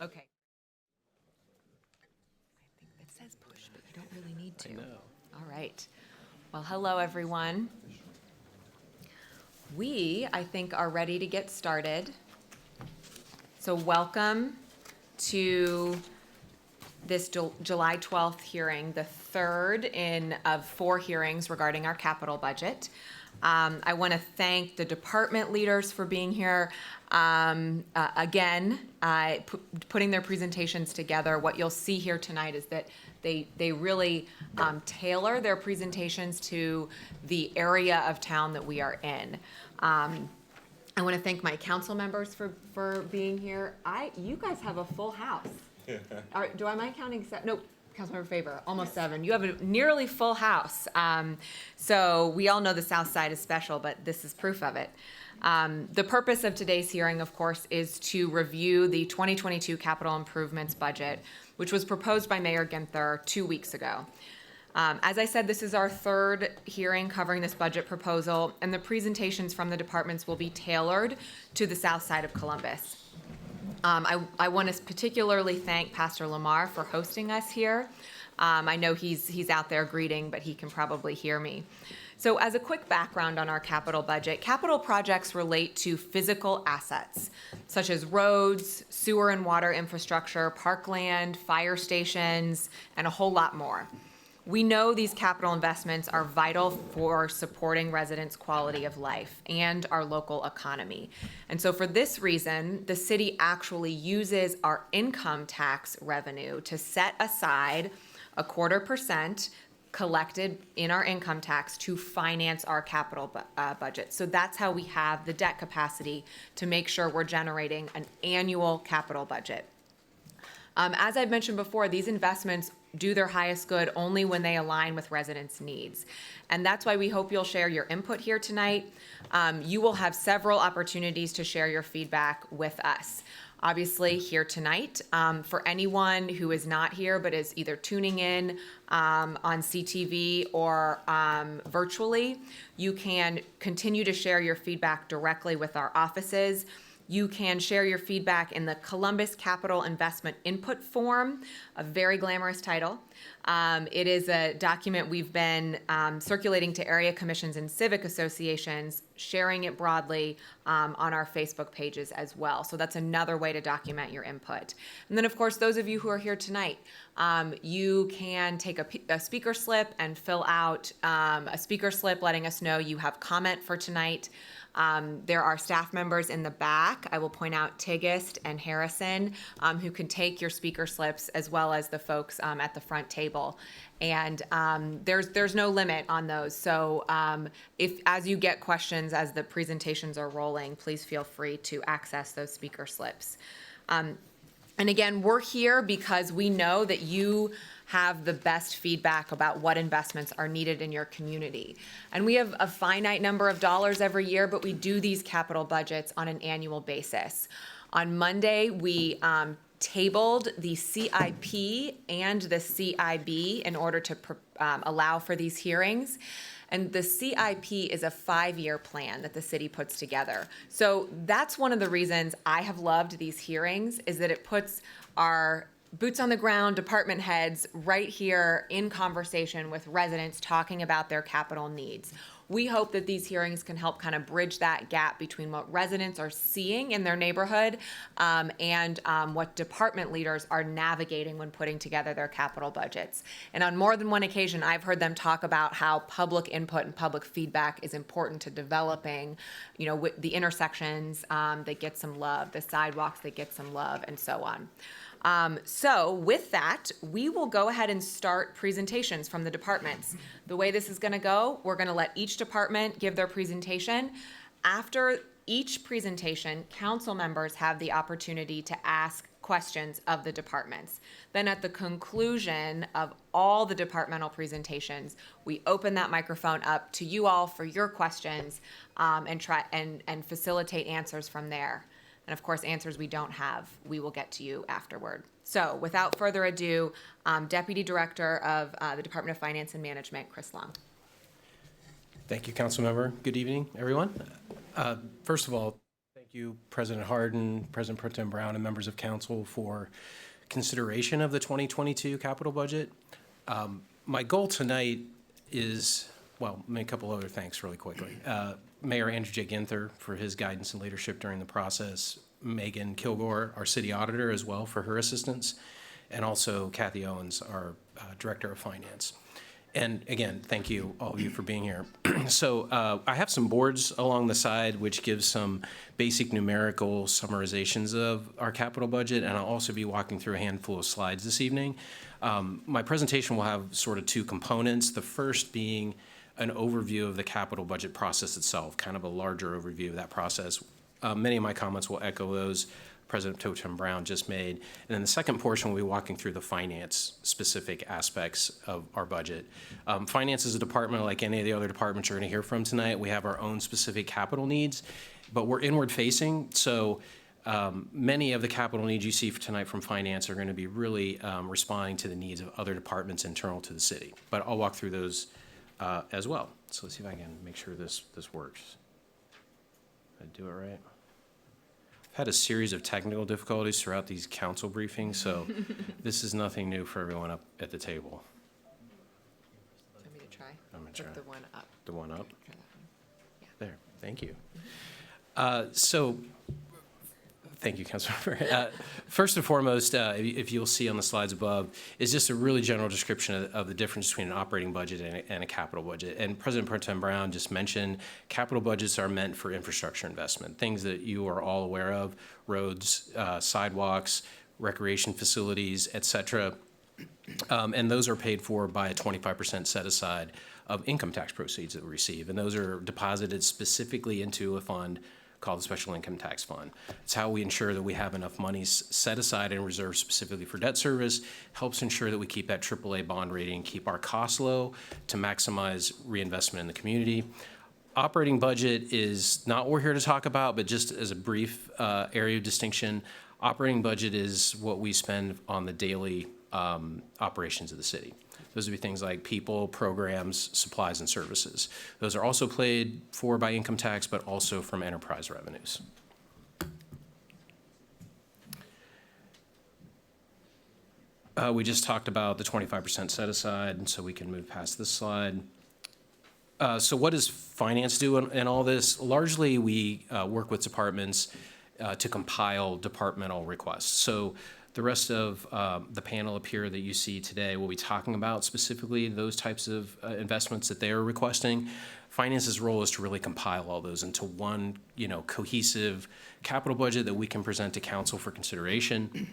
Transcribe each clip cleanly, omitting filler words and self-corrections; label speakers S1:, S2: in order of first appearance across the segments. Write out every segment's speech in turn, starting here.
S1: Okay. I think that says push, but you don't really need to.
S2: I know.
S1: All right. Well, hello, everyone. We, I think, are ready to get started. So welcome to this July 12th hearing, the third of 4 hearings regarding our capital budget. I want to thank the department leaders for being here. Again, putting their presentations together. What you'll see here tonight is that they really tailor their presentations to the area of town that we are in. I want to thank my council members for being here. You guys have a full house. Am I counting 7? No, Councilmember Faber, almost 7. You have a nearly full house. So we all know the South Side is special, but this is proof of it. The purpose of today's hearing, of course, is to review the 2022 capital improvements budget, which was proposed by Mayor Ginther 2 weeks ago. As I said, this is our third hearing covering this budget proposal, and the presentations from the departments will be tailored to the South Side of Columbus. I want to particularly thank Pastor Lamar for hosting us here. I know he's out there greeting, but he can probably hear me. So as a quick background on our capital budget, capital projects relate to physical assets, such as roads, sewer and water infrastructure, parkland, fire stations, and a whole lot more. We know these capital investments are vital for supporting residents' quality of life and our local economy. And so for this reason, the city actually uses our income tax revenue to set aside 0.25% collected in our income tax to finance our capital budget. So that's how we have the debt capacity to make sure we're generating an annual capital budget. As I've mentioned before, these investments do their highest good only when they align with residents' needs. And that's why we hope you'll share your input here tonight. You will have several opportunities to share your feedback with us. Obviously, here tonight, for anyone who is not here but is either tuning in on CTV or virtually, you can continue to share your feedback directly with our offices. You can share your feedback in the Columbus Capital Investment Input Form, a very glamorous title. It is a document we've been circulating to area commissions and civic associations, sharing it broadly on our Facebook pages as well. So that's another way to document your input. And then, of course, those of you who are here tonight, you can take a speaker slip and fill out a speaker slip letting us know you have comment for tonight. There are staff members in the back. I will point out Tigist and Harrison, who can take your speaker slips, as well as the folks at the front table. And there's no limit on those. So if as you get questions as the presentations are rolling, please feel free to access those speaker slips. And again, we're here because we know that you have the best feedback about what investments are needed in your community. And we have a finite number of dollars every year, but we do these capital budgets on an annual basis. On Monday, we tabled the CIP and the CIB in order to allow for these hearings. And the CIP is a 5-year plan that the city puts together. So that's one of the reasons I have loved these hearings, is that it puts our boots on the ground department heads right here in conversation with residents talking about their capital needs. We hope that these hearings can help kind of bridge that gap between what residents are seeing in their neighborhood and what department leaders are navigating when putting together their capital budgets. And on more than one occasion, I've heard them talk about how public input and public feedback is important to developing, the intersections that get some love, the sidewalks that get some love, and so on. So with that, we will go ahead and start presentations from the departments. The way this is going to go, we're going to let each department give their presentation. After each presentation, council members have the opportunity to ask questions of the departments. Then at the conclusion of all the departmental presentations, we open that microphone up to you all for your questions and try and facilitate answers from there. And of course, answers we don't have, we will get to you afterward. So without further ado, Deputy Director of the Department of Finance and Management, Chris Long.
S2: Thank you, Councilmember. Good evening, everyone. First of all, thank Thank you, President Harden, President Pro Tem Brown, and members of council for consideration of the 2022 capital budget. My goal tonight is, well, make a couple other thanks really quickly. Mayor Andrew J. Ginther for his guidance and leadership during the process, Megan Kilgore, our city auditor, as well, for her assistance, and also Kathy Owens, our director of finance. And again, thank you, all of you, for being here. So I have some boards along the side which give some basic numerical summarizations of our capital budget, and I'll also be walking through a handful of slides this evening. My presentation will have sort of two components, the first being an overview of the capital budget process itself, kind of a larger overview of that process. Many of my comments will echo those President Pro Tem Brown just made. And then the second portion will be walking through the finance-specific aspects of our budget. Finance is a department like any of the other departments you're going to hear from tonight. We have our own specific capital needs, but we're inward-facing, so many of the capital needs you see for tonight from finance are going to be really responding to the needs of other departments internal to the city. But I'll walk through those as well. So let's see if I can make sure this works. Did I do it right? I've had a series of technical difficulties throughout these council briefings, so this is nothing new for everyone up at the table.
S1: Do you want me to try?
S2: I'm going to try.
S1: Put the one up.
S2: The one up?
S1: Try that one. Yeah.
S2: There, thank you. Thank you, Councilmember. First and foremost, if you'll see on the slides above, is just a really general description of the difference between an operating budget and a capital budget. And President Pro Tem Brown just mentioned capital budgets are meant for infrastructure investment, things that you are all aware of, roads, sidewalks, recreation facilities, et cetera. And those are paid for by a 25% set aside of income tax proceeds that we receive. And those are deposited specifically into a fund called the Special Income Tax Fund. It's how we ensure that we have enough money set aside and reserved specifically for debt service, helps ensure that we keep that AAA bond rating, keep our costs low to maximize reinvestment in the community. Operating budget is not what we're here to talk about, but just as a brief area of distinction, operating budget is what we spend on the daily operations of the city. Those would be things like people, programs, supplies, and services. Those are also paid for by income tax, but also from enterprise revenues. We just talked about the 25% set aside, and so we can move past this slide. So what does finance do in all this? Largely, we work with departments to compile departmental requests. So the rest of the panel up here that you see today will be talking about specifically those types of investments that they are requesting. Finance's role is to really compile all those into one, cohesive capital budget that we can present to council for consideration.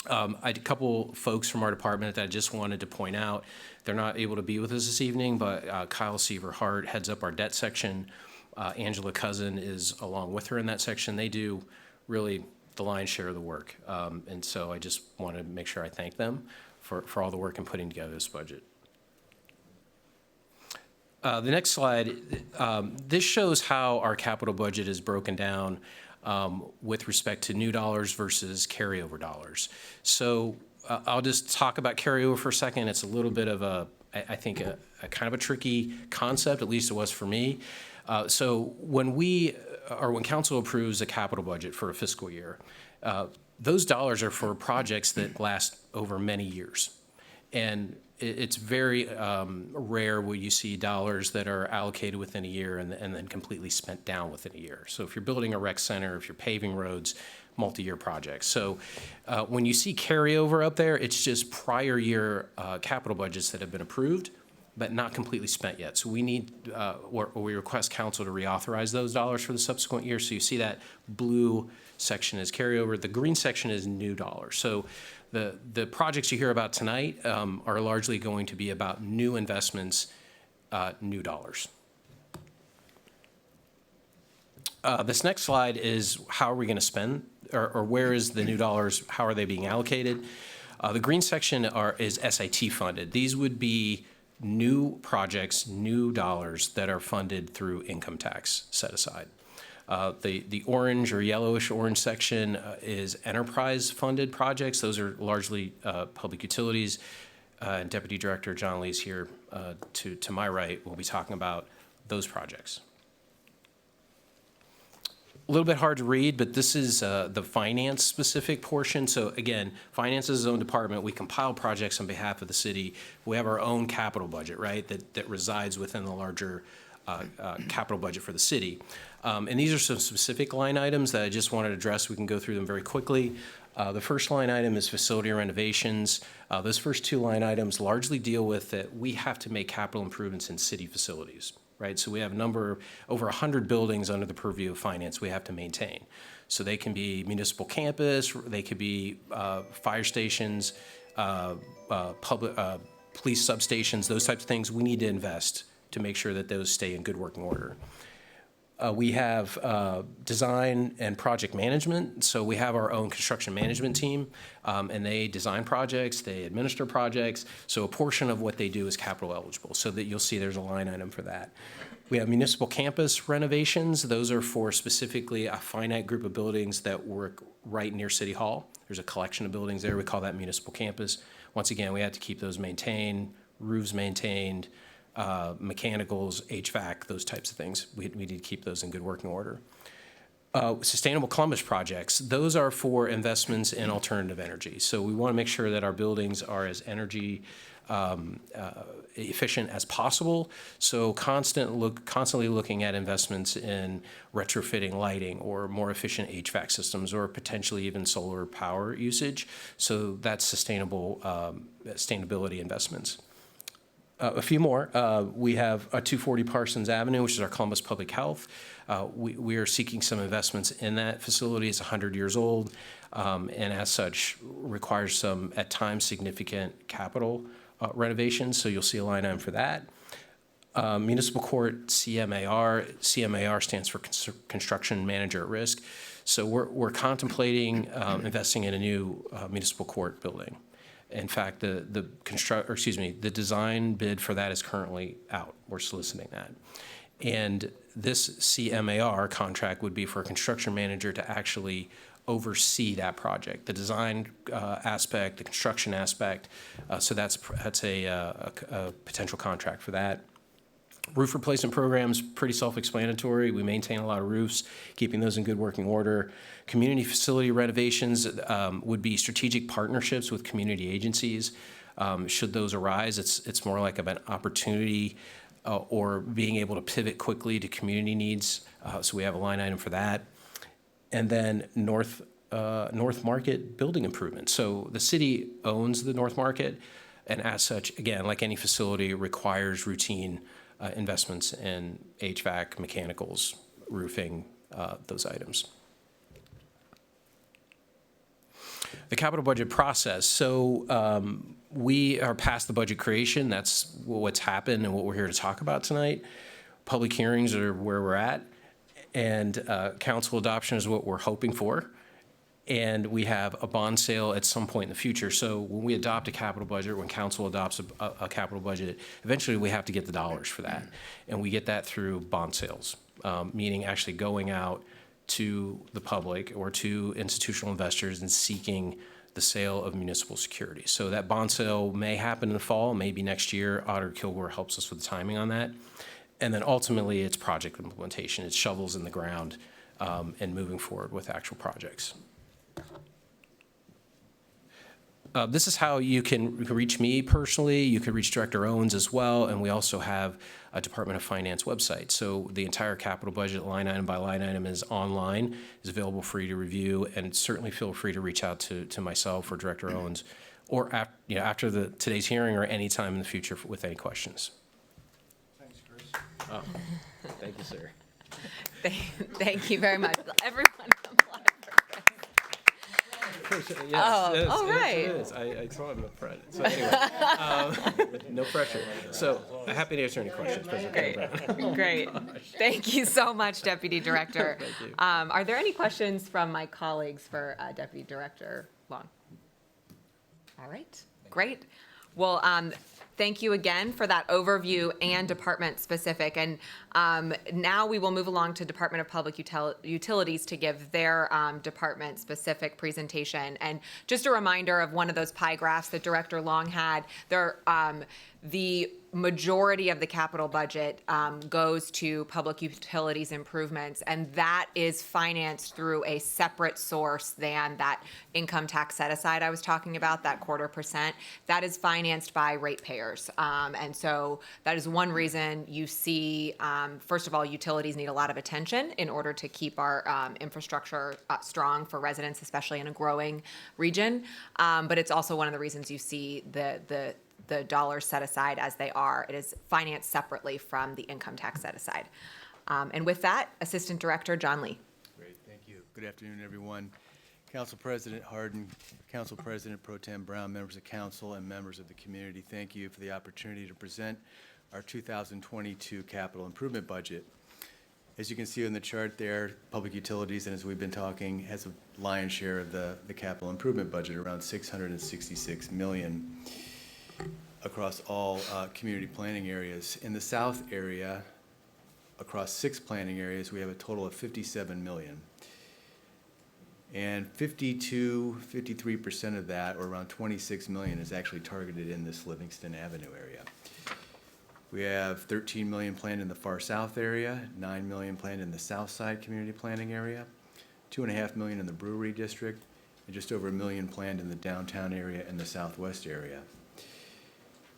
S2: I had a couple folks from our department that I just wanted to point out. They're not able to be with us this evening, but Kyle Seaver-Hart heads up our debt section. Angela Cousin is along with her in that section. They do really the lion's share of the work. And so I just want to make sure I thank them for all the work in putting together this budget. The next slide, this shows how our capital budget is broken down with respect to new dollars versus carryover dollars. So I'll just talk about carryover for a second. It's a little bit of I think a kind of a tricky concept, at least it was for me. So when council approves a capital budget for a fiscal year, those dollars are for projects that last over many years. And it's very rare where you see dollars that are allocated within a year and then completely spent down within a year. So if you're building a rec center, if you're paving roads, multi-year projects. So when you see carryover up there, it's just prior year capital budgets that have been approved but not completely spent yet. So we need, or we request council to reauthorize those dollars for the subsequent year. So you see that blue section is carryover. The green section is new dollars. So the projects you hear about tonight are largely going to be about new investments, new dollars. This next slide is how are we going to spend, or where is the new dollars, how are they being allocated? The green section is SIT funded. These would be new projects, new dollars that are funded through income tax set aside. The orange or yellowish orange section is enterprise funded projects. Those are largely public utilities. And Deputy Director John Lee's here to my right. We'll be talking about those projects. a little bit hard to read, but this is the finance-specific portion. So again, finance is its own department. We compile projects on behalf of the city. We have our own capital budget, right, that resides within the larger capital budget for the city. And these are some specific line items that I just wanted to address. We can go through them very quickly. The first line item is facility renovations. Those first two line items largely deal with that we have to make capital improvements in city facilities, right? So we have over 100 buildings under the purview of finance we have to maintain. So they can be municipal campus, they could be fire stations, public police substations, those types of things. We need to invest to make sure that those stay in good working order. We have design and project management. So we have our own construction management team, and they design projects, they administer projects. So a portion of what they do is capital eligible, so that you'll see there's a line item for that. We have municipal campus renovations. Those are for specifically a finite group of buildings that work right near City Hall. There's a collection of buildings there. We call that municipal campus. Once again, we have to keep those maintained, roofs maintained, mechanicals, HVAC, those types of things. We need to keep those in good working order. Sustainable Columbus projects, those are for investments in alternative energy. So we want to make sure that our buildings are as energy efficient as possible. So constantly looking at investments in retrofitting lighting or more efficient HVAC systems or potentially even solar power usage. So that's sustainability investments. A few more. We have 240 Parsons Avenue, which is our Columbus Public Health. We are seeking some investments in that facility. It's 100 years old, and as such, requires some, at times, significant capital renovations. So you'll see a line item for that. Municipal Court CMAR. CMAR stands for Construction Manager at Risk. So we're contemplating investing in a new municipal court building. In fact, the design bid for that is currently out. We're soliciting that. And this CMAR contract would be for a construction manager to actually oversee that project, the design aspect, the construction aspect. So that's a potential contract for that. Roof replacement programs, pretty self-explanatory. We maintain a lot of roofs, keeping those in good working order. Community facility renovations would be strategic partnerships with community agencies. Should those arise, it's more like an opportunity or being able to pivot quickly to community needs. So we have a line item for that. And then North Market building improvement. So the city owns the North Market, and as such, again, like any facility, requires routine investments in HVAC, mechanicals, roofing, those items. The capital budget process. So we are past the budget creation. That's what's happened and what we're here to talk about tonight. Public hearings are where we're at, and council adoption is what we're hoping for. And we have a bond sale at some point in the future. So when we adopt a capital budget, when council adopts a capital budget, eventually we have to get the dollars for that. And we get that through bond sales, meaning actually going out to the public or to institutional investors and seeking the sale of municipal securities. So that bond sale may happen in the fall, maybe next year. Auditor Kilgore helps us with the timing on that. And then ultimately it's project implementation. It's shovels in the ground and moving forward with actual projects. This is how you can reach me personally. You can reach Director Owens as well, and we also have a Department of Finance website. So the entire capital budget, line item by line item, is online, is available for you to review, and certainly feel free to reach out to myself or Director Owens, or after today's hearing or any time in the future with any questions.
S3: Thanks, Chris.
S2: Oh, thank you, sir.
S1: Thank you very much. Everyone applaud for Chris.
S2: Yes,
S1: all right.
S2: It is. I saw him up front. So anyway, no pressure. So happy to answer any questions, President Brown.
S1: Great. Thank you so much, Deputy Director.
S2: Thank you.
S1: Are there any questions from my colleagues for Deputy Director Long? All right, great. Well, thank you again for that overview and department specific. And now we will move along to Department of Public Utilities to give their department specific presentation. And just a reminder of one of those pie graphs that Director Long had. The majority of the capital budget goes to public utilities improvements, and that is financed through a separate source than that income tax set aside I was talking about, that 1/4%. That is financed by ratepayers. And so that is one reason you see, first of all, utilities need a lot of attention in order to keep our infrastructure strong for residents, especially in a growing region. But it's also one of the reasons you see the dollars set aside as they are. It is financed separately from the income tax set aside. And with that, Assistant Director John Lee.
S4: Great, thank you. Good afternoon, everyone. Council President Harden, Council President Pro Tem Brown, members of council, and members of the community, thank you for the opportunity to present our 2022 capital improvement budget. As you can see on the chart there, public utilities, and as we've been talking, has a lion's share of the capital improvement budget, around $666 million. Across all community planning areas. In the south area, across 6 planning areas, we have a total of $57 million. And 53% of that, or around $26 million, is actually targeted in this Livingston Avenue area. We have $13 million planned in the far south area, $9 million planned in the south side community planning area, $2.5 million in the Brewery District, and just over $1 million planned in the downtown area and the southwest area.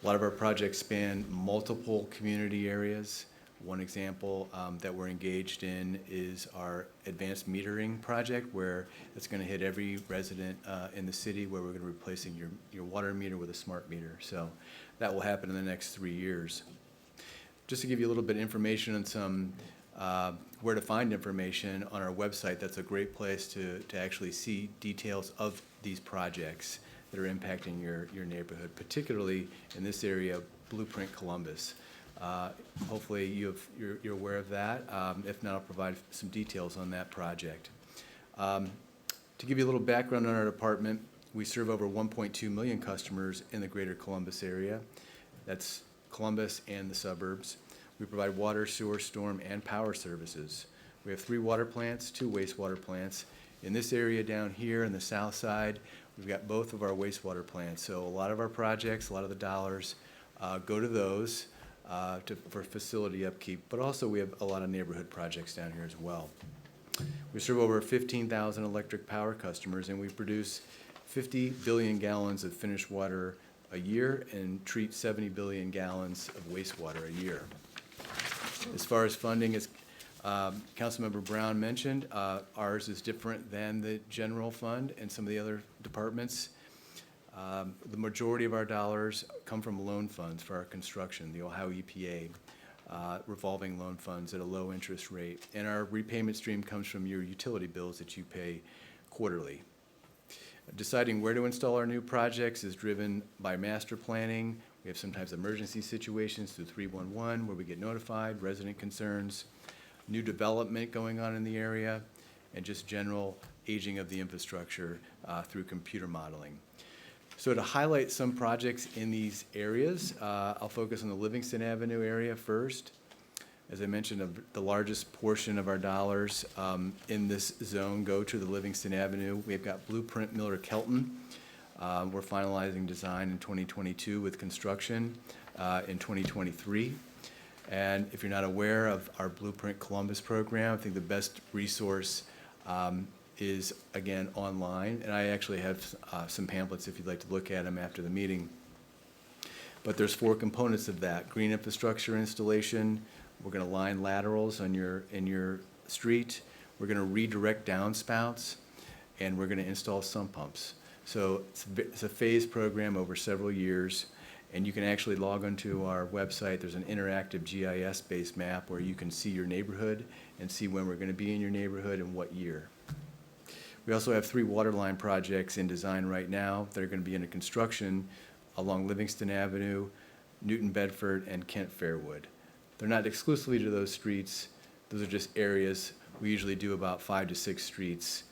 S4: A lot of our projects span multiple community areas. One example that we're engaged in is our advanced metering project, where it's going to hit every resident in the city, where we're going to be replacing your water meter with a smart meter. So that will happen in the next 3 years. Just to give you a little bit of information on some where to find information on our website, that's a great place to actually see details of these projects that are impacting your neighborhood, particularly in this area, Blueprint Columbus. Hopefully you're aware of that. If not, I'll provide some details on that project. To give you a little background on our department, we serve over 1.2 million customers in the greater Columbus area. That's Columbus and the suburbs. We provide water, sewer, storm, and power services. We have 3 water plants, 2 wastewater plants. In this area down here in the south side, we've got both of our wastewater plants. So a lot of our projects, a lot of the dollars go to those for facility upkeep, but also we have a lot of neighborhood projects down here as well. We serve over 15,000 electric power customers, and we produce 50 billion gallons of finished water a year and treat 70 billion gallons of wastewater a year. As far as funding, as Councilmember Brown mentioned, ours is different than the general fund and some of the other departments. The majority of our dollars come from loan funds for our construction, the Ohio EPA, revolving loan funds at a low interest rate. And our repayment stream comes from your utility bills that you pay quarterly. Deciding where to install our new projects is driven by master planning. We have sometimes emergency situations through 311 where we get notified, resident concerns, new development going on in the area, and just general aging of the infrastructure through computer modeling. So to highlight some projects in these areas, I'll focus on the Livingston Avenue area first. As I mentioned, the largest portion of our dollars in this zone go to the Livingston Avenue. We've got Blueprint Miller Kelton. We're finalizing design in 2022 with construction in 2023. And if you're not aware of our Blueprint Columbus program, I think the best resource is, again, online. And I actually have some pamphlets if you'd like to look at them after the meeting. But there's 4 components of that. Green infrastructure installation. We're going to line laterals in your street. We're going to redirect downspouts. And we're going to install sump pumps. So it's a phased program over several years. And you can actually log onto our website. There's an interactive GIS-based map where you can see your neighborhood and see when we're going to be in your neighborhood and what year. We also have 3 water line projects in design right now that are going to be under construction along Livingston Avenue, Newton Bedford, and Kent Fairwood. They're not exclusively to those streets. Those are just areas. We usually do about 5 to 6 streets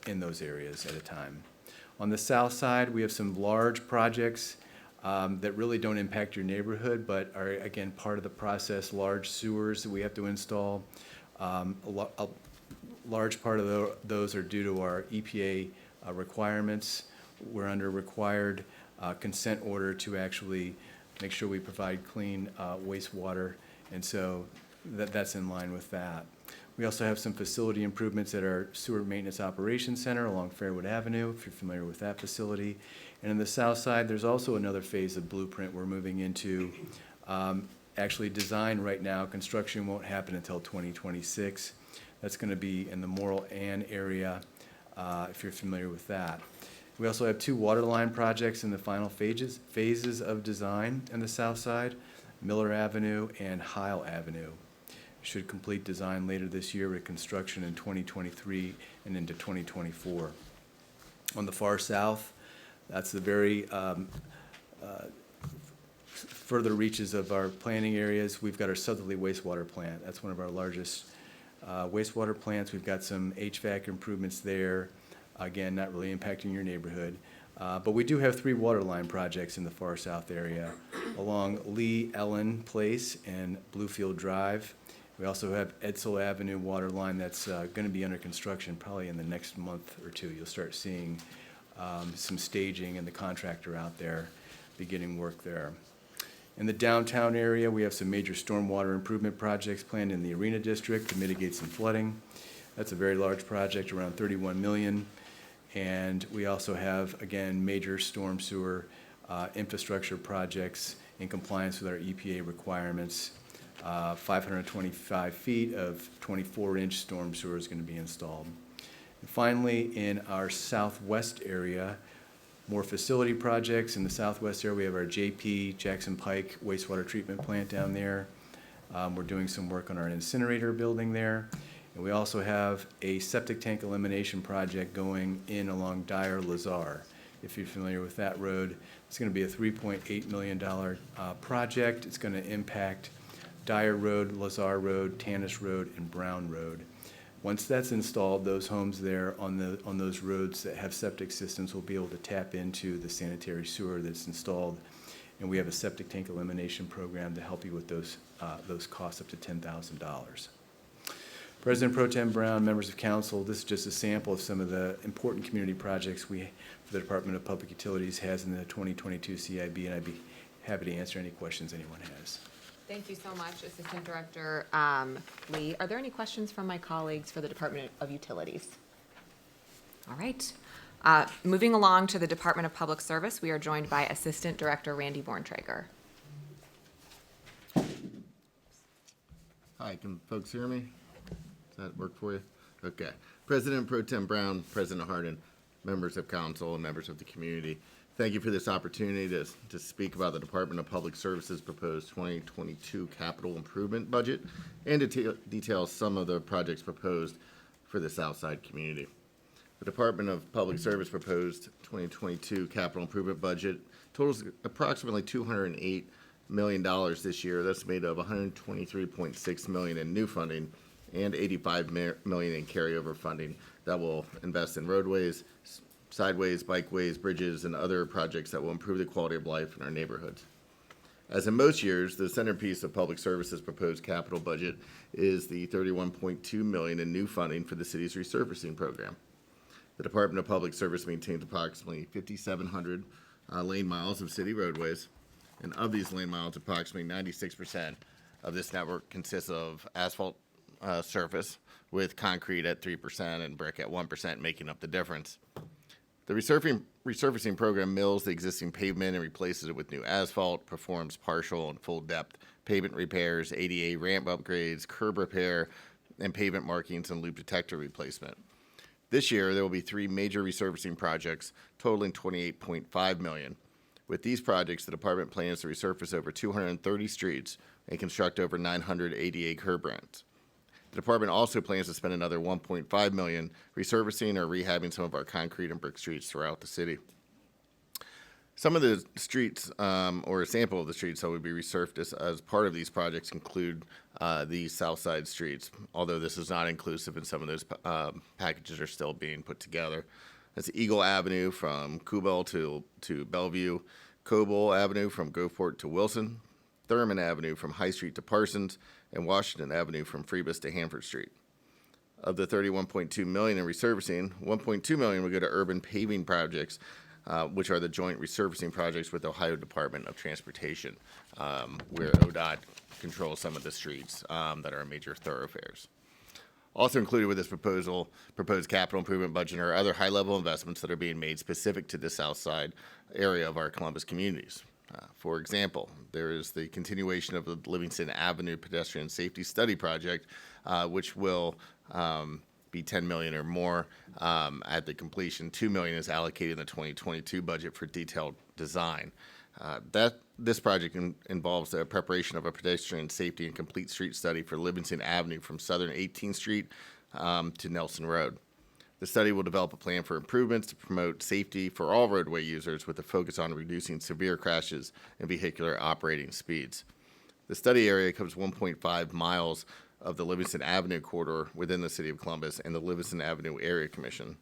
S4: in those areas at a time. On the south side, we have some large projects that really don't impact your neighborhood, but are, again, part of the process. Large sewers that we have to install. A large part of those are due to our EPA requirements. We're under required consent order to actually make sure we provide clean wastewater, and so that's in line with that. We also have some facility improvements at our Sewer Maintenance Operations Center along Fairwood Avenue, if you're familiar with that facility. And on the south side, there's also another phase of blueprint we're moving into. Actually designed right now, construction won't happen until 2026. That's going to be in the Morrill Ann area, if you're familiar with that. We also have 2 water line projects in the final phases of design on the south side, Miller Avenue and Heil Avenue. Should complete design later this year with construction in 2023 and into 2024. On the far south, that's the very further reaches of our planning areas. We've got our Southerly wastewater plant. That's one of our largest wastewater plants. We've got some HVAC improvements there. Again, not really impacting your neighborhood. But we do have 3 water line projects in the far south area along Lee Ellen Place and Bluefield Drive. We also have Edsel Avenue water line that's going to be under construction probably in the next month or 2. You'll start seeing some staging and the contractor out there beginning work there. In the downtown area, we have some major stormwater improvement projects planned in the Arena District to mitigate some flooding. That's a very large project, around $31 million. And we also have, again, major storm sewer infrastructure projects in compliance with our EPA requirements. 525 feet of 24-inch storm sewer is going to be installed. And finally, in our southwest area, more facility projects. In the southwest area, we have our JP Jackson Pike wastewater treatment plant down there. We're doing some work on our incinerator building there. And we also have a septic tank elimination project going in along Dyer Lazar. If you're familiar with that road, it's going to be a $3.8 million project. It's going to impact Dyer Road, Lazar Road, Tanis Road, and Brown Road. Once that's installed, those homes there on those roads that have septic systems will be able to tap into the sanitary sewer that's installed. And we have a septic tank elimination program to help you with those costs up to $10,000. President Pro Tem Brown, members of council, this is just a sample of some of the important community projects the Department of Public Utilities has in the 2022 CIB, and I'd be happy to answer any questions anyone has.
S1: Thank you so much, Assistant Director Lee. Are there any questions from my colleagues for the Department of Utilities? All right. Moving along to the Department of Public Service, we are joined by Assistant Director Randy Borntrager.
S5: Hi, can folks hear me? Does that work for you? Okay. President Pro Tem Brown, President Hardin, members of council, and members of the community, thank you for this opportunity to speak about the Department of Public Services proposed 2022 capital improvement budget and to detail some of the projects proposed for the Southside community. The Department of Public Service proposed 2022 capital improvement budget totals approximately $208 million this year. That's made of $123.6 million in new funding and $85 million in carryover funding that will invest in roadways, sideways, bikeways, bridges, and other projects that will improve the quality of life in our neighborhoods. As in most years, the centerpiece of Public Services proposed capital budget is the $31.2 million in new funding for the city's resurfacing program. The Department of Public Service maintains approximately 5,700 lane miles of city roadways, and of these lane miles, approximately 96% of this network consists of asphalt surface, with concrete at 3% and brick at 1% making up the difference. The resurfacing program mills the existing pavement and replaces it with new asphalt, performs partial and full depth pavement repairs, ADA ramp upgrades, curb repair, and pavement markings and loop detector replacement. This year, there will be 3 major resurfacing projects totaling $28.5 million. With these projects, the department plans to resurface over 230 streets and construct over 900 ADA curb ramps. The department also plans to spend another $1.5 million resurfacing or rehabbing some of our concrete and brick streets throughout the city. Some of the streets, or a sample of the streets that would be resurfaced as part of these projects include the South Side streets, although this is not inclusive and some of those packages are still being put together. That's Eagle Avenue from Kubel to Bellevue, Coble Avenue from Gulfport to Wilson, Thurman Avenue from High Street to Parsons, and Washington Avenue from Freebus to Hanford Street. Of the $31.2 million in resurfacing, $1.2 million will go to urban paving projects which are the joint resurfacing projects with Ohio Department of Transportation, where ODOT controls some of the streets that are major thoroughfares. Also included with this proposed capital improvement budget are other high-level investments that are being made specific to the south side area of our Columbus communities. For example, there is the continuation of the Livingston Avenue Pedestrian Safety Study Project, which will be $10 million or more at the completion. $2 million is allocated in the 2022 budget for detailed design. This project involves the preparation of a pedestrian safety and complete street study for Livingston Avenue from southern 18th Street to Nelson Road. The study will develop a plan for improvements to promote safety for all roadway users with a focus on reducing severe crashes and vehicular operating speeds. The study area covers 1.5 miles of the Livingston Avenue corridor within the city of Columbus and the Livingston Avenue Area Commission.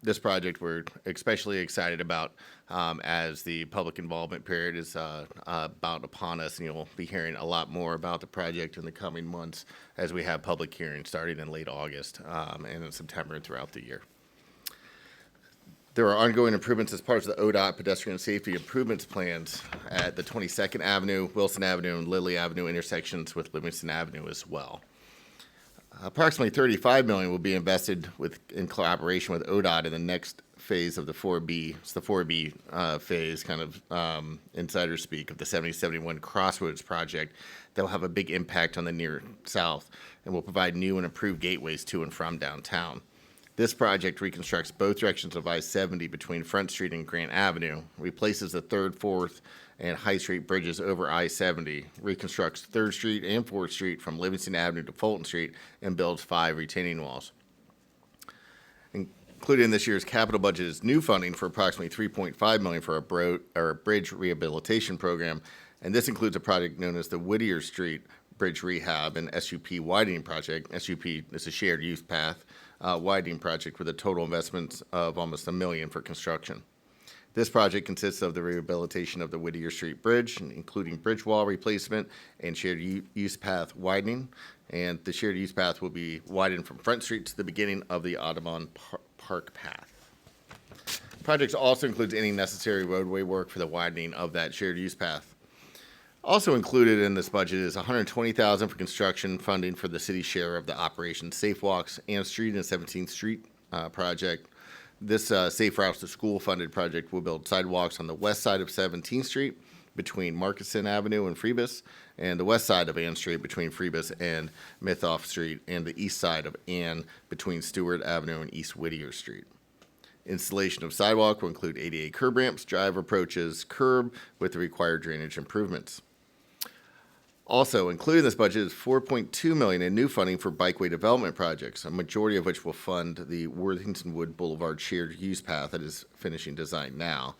S5: This project we're especially excited about as the public involvement period is about upon us, and you'll be hearing a lot more about the project in the coming months as we have public hearings starting in late August and in September and throughout the year. There are ongoing improvements as part of the ODOT pedestrian safety improvements plans at the 22nd Avenue, Wilson Avenue, and Lilly Avenue intersections with Livingston Avenue as well. Approximately $35 million will be invested in collaboration with ODOT in the next phase of the 4B. It's the 4B phase, kind of insider speak, of the 7071 Crossroads project that will have a big impact on the near south and will provide new and improved gateways to and from downtown. This project reconstructs both directions of I-70 between Front Street and Grant Avenue, replaces the 3rd, 4th, and High Street bridges over I-70, reconstructs 3rd Street and 4th Street from Livingston Avenue to Fulton Street, and builds 5 retaining walls. Included in this year's capital budget is new funding for approximately $3.5 million for a bridge rehabilitation program, and this includes a project known as the Whittier Street Bridge Rehab and SUP widening project. SUP is a shared use path widening project with a total investment of almost $1 million for construction. This project consists of the rehabilitation of the Whittier Street Bridge, including bridge wall replacement and shared use path widening. And the shared use path will be widened from Front Street to the beginning of the Audubon Park path. Project also includes any necessary roadway work for the widening of that shared use path. Also included in this budget is $120,000 for construction funding for the city's share of the Operation Safe Walks and Street and 17th Street project. This Safe Routes to School funded project will build sidewalks on the west side of 17th Street between Markeson Avenue and Phoebus, and the west side of Ann Street between Phoebus and Mithoff Street, and the east side of Ann between Stewart Avenue and East Whittier Street. Installation of sidewalk will include ADA curb ramps, drive approaches, curb with the required drainage improvements. Also included in this budget is $4.2 million in new funding for bikeway development projects, a majority of which will fund the Worthington Wood Boulevard shared use path that is finishing design now.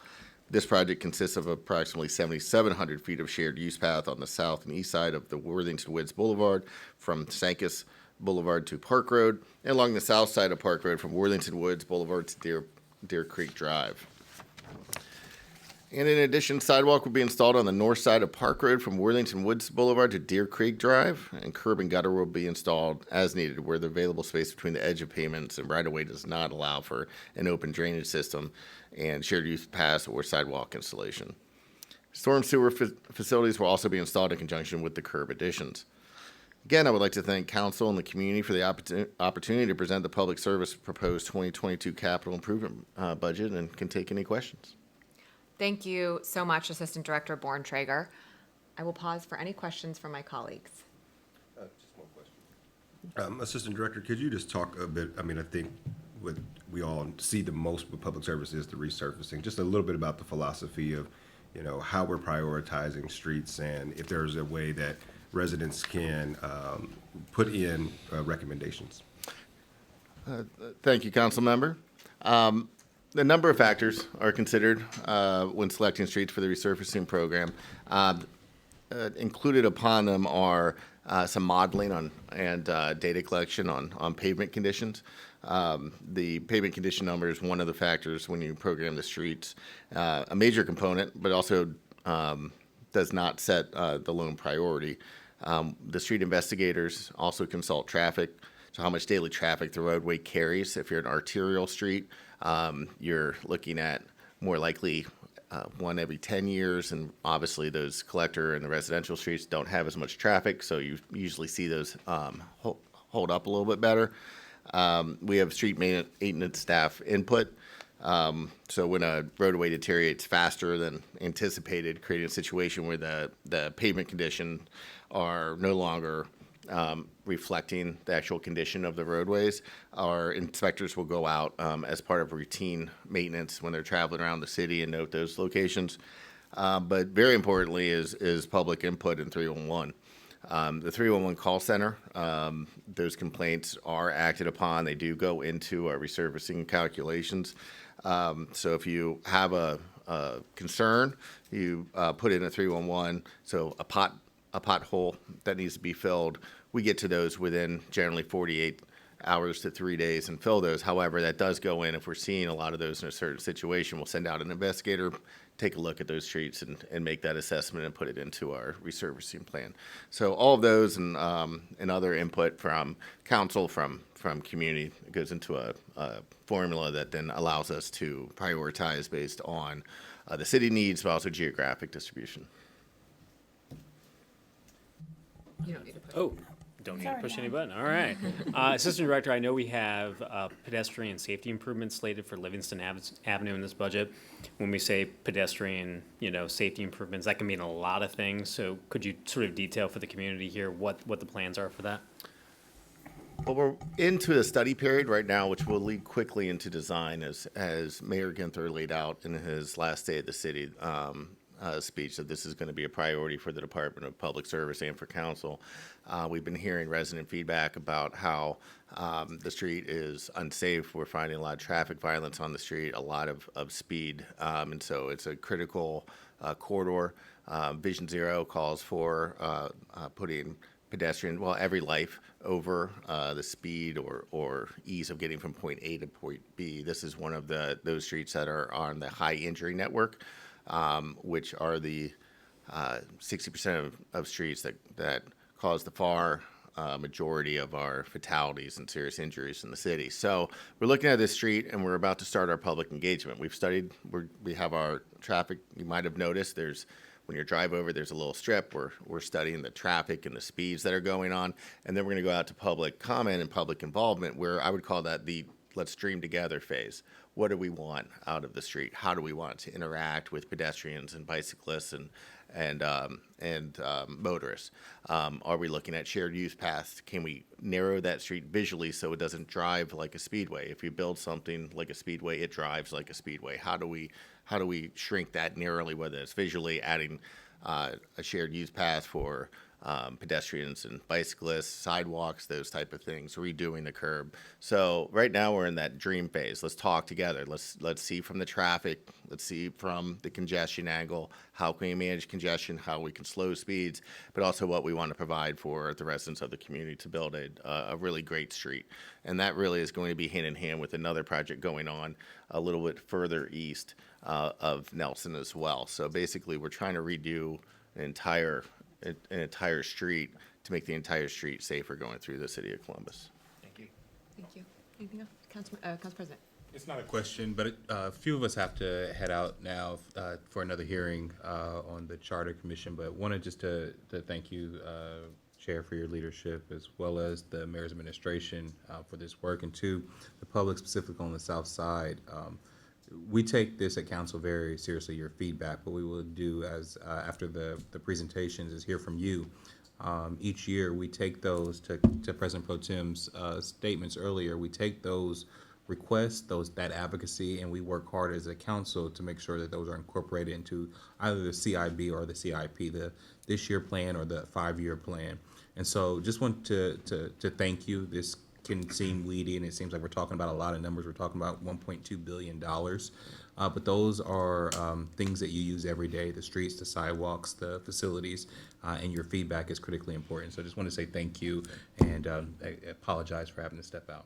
S5: This project consists of approximately 7,700 feet of shared use path on the south and east side of the Worthington Woods Boulevard from Sankus Boulevard to Park Road, and along the south side of Park Road from Worthington Woods Boulevard to Deer Creek Drive. And in addition, sidewalk will be installed on the north side of Park Road from Worthington Woods Boulevard to Deer Creek Drive, and curb and gutter will be installed as needed where the available space between the edge of pavements and right-of-way does not allow for an open drainage system and shared use paths or sidewalk installation. Storm sewer facilities will also be installed in conjunction with the curb additions. Again, I would like to thank council and the community for the opportunity to present the public service proposed 2022 capital improvement budget, and can take any questions.
S1: Thank you so much, Assistant Director Borntrager. I will pause for any questions from my colleagues.
S6: Just one question. Assistant Director, could you just talk a bit, I mean, I think what we all see the most with public service is the resurfacing, just a little bit about the philosophy of, you know, how we're prioritizing streets, and if there's a way that residents can put in recommendations.
S5: Thank you, council member. A number of factors are considered when selecting streets for the resurfacing program. Included upon them are some modeling on and data collection on pavement conditions. The pavement condition number is one of the factors when you program the streets. A major component, but also does not set the lone priority. The street investigators also consult traffic So how much daily traffic the roadway carries. If you're an arterial street, you're looking at more likely one every 10 years, and obviously those collector and the residential streets don't have as much traffic, so you usually see those hold up a little bit better. We have street maintenance staff input. So when a roadway deteriorates faster than anticipated, creating a situation where the pavement conditions are no longer reflecting the actual condition of the roadways, our inspectors will go out as part of routine maintenance when they're traveling around the city and note those locations. But very importantly is public input in 311. The 311 call center, those complaints are acted upon. They do go into our resurfacing calculations. So if you have a concern, you put in a 311, so a pothole that needs to be filled. We get to those within generally 48 hours to 3 days and fill those. However, that does go in, if we're seeing a lot of those in a certain situation, we'll send out an investigator, take a look at those streets and make that assessment and put it into our resurfacing plan. So all of those and other input from council, from community, goes into a formula that then allows us to prioritize based on the city needs, but also geographic distribution.
S1: You don't need to put.
S7: Oh, don't need to push any button. All right. Assistant Director, I know we have pedestrian safety improvements slated for Livingston Avenue in this budget. When we say pedestrian, safety improvements, that can mean a lot of things. So could you sort of detail for the community here what the plans are for that?
S5: Well, we're into the study period right now, which will lead quickly into design, as Mayor Ginther laid out in his last day at the city speech, that this is going to be a priority for the Department of Public Service and for council. We've been hearing resident feedback about how the street is unsafe. We're finding a lot of traffic violence on the street, a lot of speed, and so it's a critical corridor. Vision Zero calls for putting pedestrian, every life over the speed or ease of getting from point A to point B. This is one of those streets that are on the high injury network, which are the 60% of streets that cause the far majority of our fatalities and serious injuries in the city. So we're looking at this street and we're about to start our public engagement. We have our traffic. You might have noticed when you drive over, there's a little strip where we're studying the traffic and the speeds that are going on. And then we're going to go out to public comment and public involvement, where I would call that the let's dream together phase. What do we want out of the street? How do we want it to interact with pedestrians and bicyclists and motorists? Are we looking at shared use paths? Can we narrow that street visually so it doesn't drive like a speedway? If you build something like a speedway, it drives like a speedway. How do we shrink that narrowly, whether it's visually adding a shared use path for pedestrians and bicyclists, sidewalks, those type of things, redoing the curb. So right now we're in that dream phase. Let's talk together. Let's see from the traffic. Let's see from the congestion angle, how can we manage congestion, how we can slow speeds, but also what we want to provide for the residents of the community to build a really great street. And that really is going to be hand in hand with another project going on a little bit further east of Nelson as well. So basically we're trying to redo an entire street to make the entire street safer going through the city of Columbus.
S1: Thank you. Anything else? Council President.
S8: It's not a question, but a few of us have to head out now for another hearing on the Charter Commission, but wanted just to thank you, Chair, for your leadership, as well as the Mayor's administration for this work, and to the public, specifically on the South Side. We take this at council very seriously, your feedback. What we will do as after the presentations is hear from you. Each year we take those, to President Pro Tem's statements earlier, we take those requests, that advocacy, and we work hard as a council to make sure that those are incorporated into either the CIB or the CIP, the this year plan or the 5-year plan. And so just want to thank you. This can seem weedy, and it seems like we're talking about a lot of numbers. We're talking about $1.2 billion. But those are things that you use every day, the streets, the sidewalks, the facilities, and your feedback is critically important. So I just want to say thank you and I apologize for having to step out.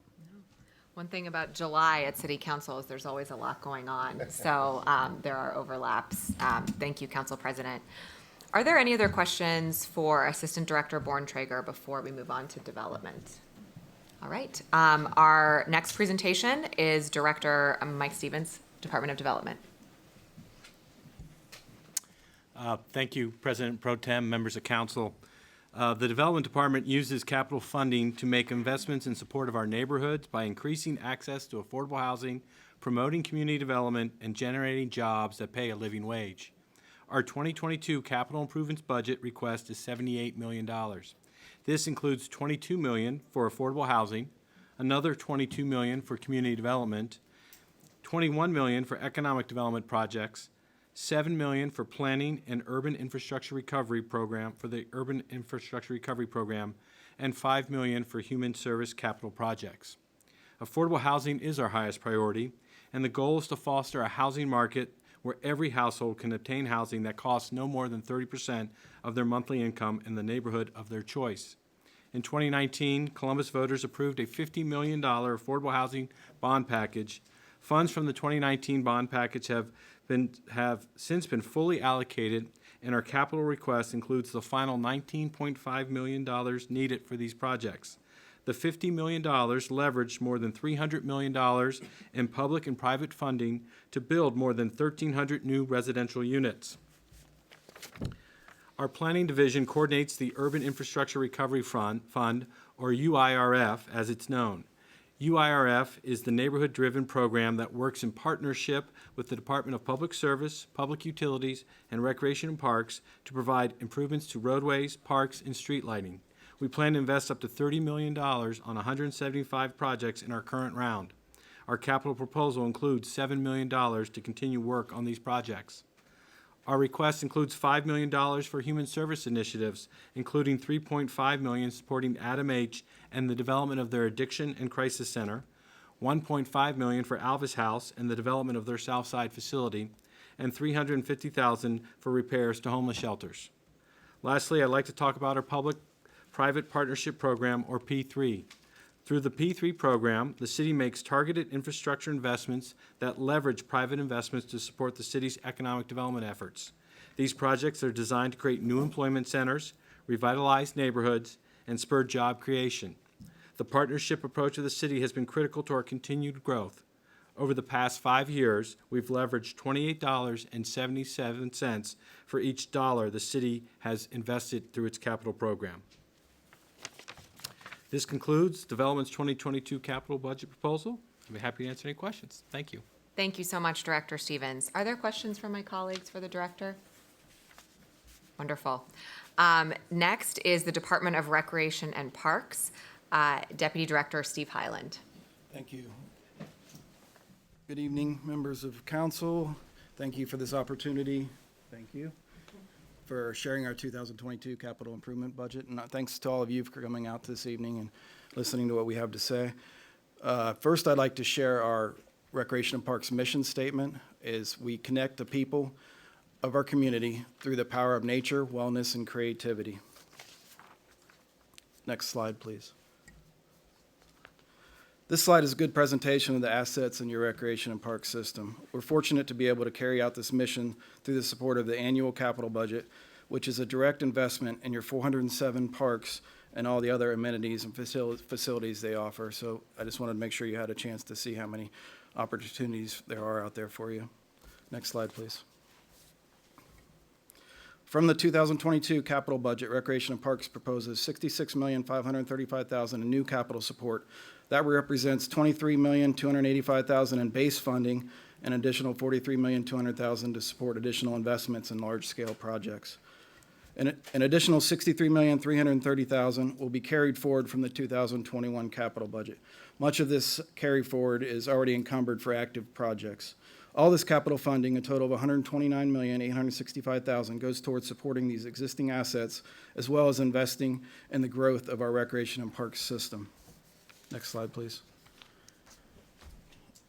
S1: One thing about July at City Council is there's always a lot going on, so there are overlaps. Thank you, Council President. Are there any other questions for Assistant Director Borntrager before we move on to development? All right. Our next presentation is Director Mike Stevens, Department of Development.
S9: Thank you, President Pro Tem, members of council. The Development Department uses capital funding to make investments in support of our neighborhoods by increasing access to affordable housing, promoting community development, and generating jobs that pay a living wage. Our 2022 capital improvements budget request is $78 million. This includes $22 million for affordable housing, another $22 million for community development, $21 million for economic development projects, $7 million for planning and urban infrastructure recovery program for the urban infrastructure recovery program, and $5 million for human service capital projects. Affordable housing is our highest priority, and the goal is to foster a housing market where every household can obtain housing that costs no more than 30% of their monthly income in the neighborhood of their choice. In 2019, Columbus voters approved a $50 million affordable housing bond package. Funds from the 2019 bond package have since been fully allocated, and our capital request includes the final $19.5 million needed for these projects. The $50 million leveraged more than $300 million in public and private funding to build more than 1,300 new residential units. Our planning division coordinates the Urban Infrastructure Recovery Fund, or UIRF as it's known. UIRF is the neighborhood-driven program that works in partnership with the Department of Public Service, Public Utilities, and Recreation and Parks to provide improvements to roadways, parks, and street lighting. We plan to invest up to $30 million on 175 projects in our current round. Our capital proposal includes $7 million to continue work on these projects. Our request includes $5 million for human service initiatives, including $3.5 million supporting Adam H. and the development of their Addiction and Crisis Center, $1.5 million for Alvis House and the development of their Southside facility, and $350,000 for repairs to homeless shelters. Lastly, I'd like to talk about our Public-Private Partnership Program, or P3. Through the P3 program, the city makes targeted infrastructure investments that leverage private investments to support the city's economic development efforts. These projects are designed to create new employment centers, revitalize neighborhoods, and spur job creation. The partnership approach of the city has been critical to our continued growth. Over the past 5 years, we've leveraged $28.77 for each dollar the city has invested through its capital program. This concludes Development's 2022 capital budget proposal. I'd be happy to answer any questions. Thank you.
S1: Thank you so much, Director Stevens. Are there questions from my colleagues for the director? Wonderful. Next is the Department of Recreation and Parks, Deputy Director Steve Highland.
S3: Thank you. Good evening, members of council. Thank you for this opportunity. Thank you for sharing our 2022 capital improvement budget. And thanks to all of you for coming out this evening and listening to what we have to say. First, I'd like to share our Recreation and Parks mission statement is we connect the people of our community through the power of nature, wellness, and creativity. Next slide, please. This slide is a good presentation of the assets in your recreation and park system. We're fortunate to be able to carry out this mission through the support of the annual capital budget, which is a direct investment in your 407 parks and all the other amenities and facilities they offer. So I just wanted to make sure you had a chance to see how many opportunities there are out there for you. Next slide, please. From the 2022 capital budget, Recreation and Parks proposes $66,535,000 in new capital support. That represents $23,285,000 in base funding and additional $43,200,000 to support additional investments in large-scale projects. An additional $63,330,000 will be carried forward from the 2021 capital budget. Much of this carry forward is already encumbered for active projects. All this capital funding, a total of $129,865,000, goes towards supporting these existing assets as well as investing in the growth of our recreation and parks system. Next slide, please.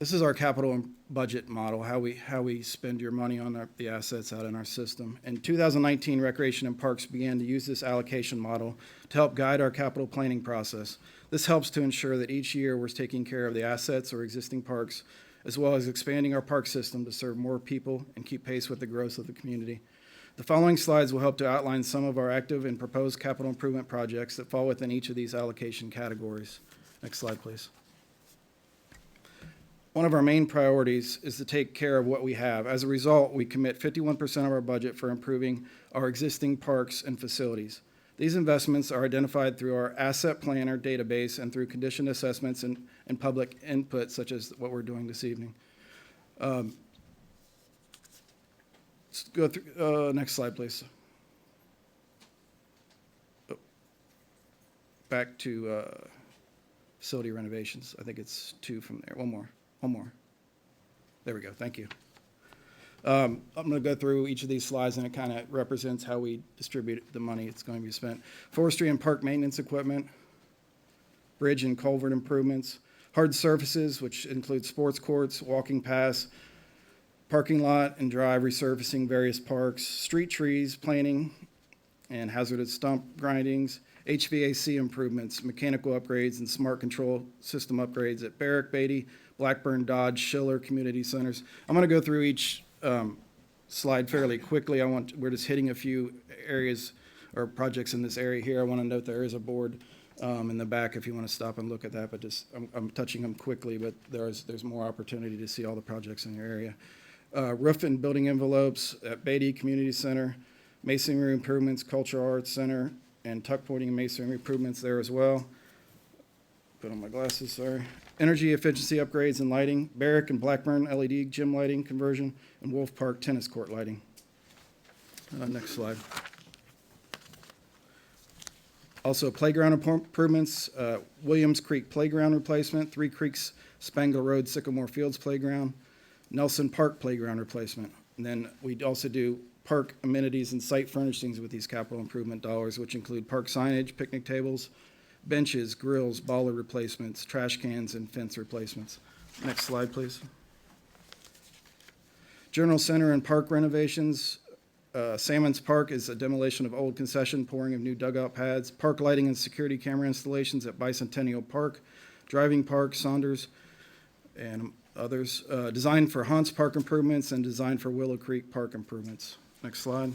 S3: This is our capital and budget model, how we spend your money on the assets out in our system. In 2019, Recreation and Parks began to use this allocation model to help guide our capital planning process. This helps to ensure that each year we're taking care of the assets or existing parks, as well as expanding our park system to serve more people and keep pace with the growth of the community. The following slides will help to outline some of our active and proposed capital improvement projects that fall within each of these allocation categories. Next slide, please. One of our main priorities is to take care of what we have. As a result, we commit 51% of our budget for improving our existing parks and facilities. These investments are identified through our asset planner database and through condition assessments and public input, such as what we're doing this evening. Let's go through, next slide, please. Oh. Back to facility renovations. I think it's 2 from there. One more. There we go. Thank you. I'm going to go through each of these slides, and it kind of represents how we distribute the money it's going to be spent. Forestry and park maintenance equipment, bridge and culvert improvements, hard surfaces, which include sports courts, walking paths, parking lot and drive resurfacing various parks, street trees, planting, and hazardous stump grindings, HVAC improvements, mechanical upgrades, and smart control system upgrades at Barrick, Beatty, Blackburn, Dodge, Schiller Community Centers. I'm going to go through each slide fairly quickly. We're just hitting a few areas or projects in this area here. I want to note there is a board in the back if you want to stop and look at that, but just I'm touching them quickly, but there's more opportunity to see all the projects in your area. Roof and building envelopes at Beatty Community Center, masonry improvements, cultural arts center, and tuck pointing and masonry improvements there as well. Put on my glasses, sorry. Energy efficiency upgrades and lighting, Barrick and Blackburn LED gym lighting conversion, and Wolf Park tennis court lighting. Next slide. Also, playground improvements, Williams Creek Playground replacement, Three Creeks Spangler Road Sycamore Fields Playground, Nelson Park Playground replacement. And then we also do park amenities and site furnishings with these capital improvement dollars, which include park signage, picnic tables, benches, grills, baller replacements, trash cans, and fence replacements. Next slide, please. General Center and park renovations. Salmon's Park is a demolition of old concession, pouring of new dugout pads, park lighting and security camera installations at Bicentennial Park, Driving Park, Saunders, and others. Designed for Haunts Park improvements and designed for Willow Creek Park improvements. Next slide.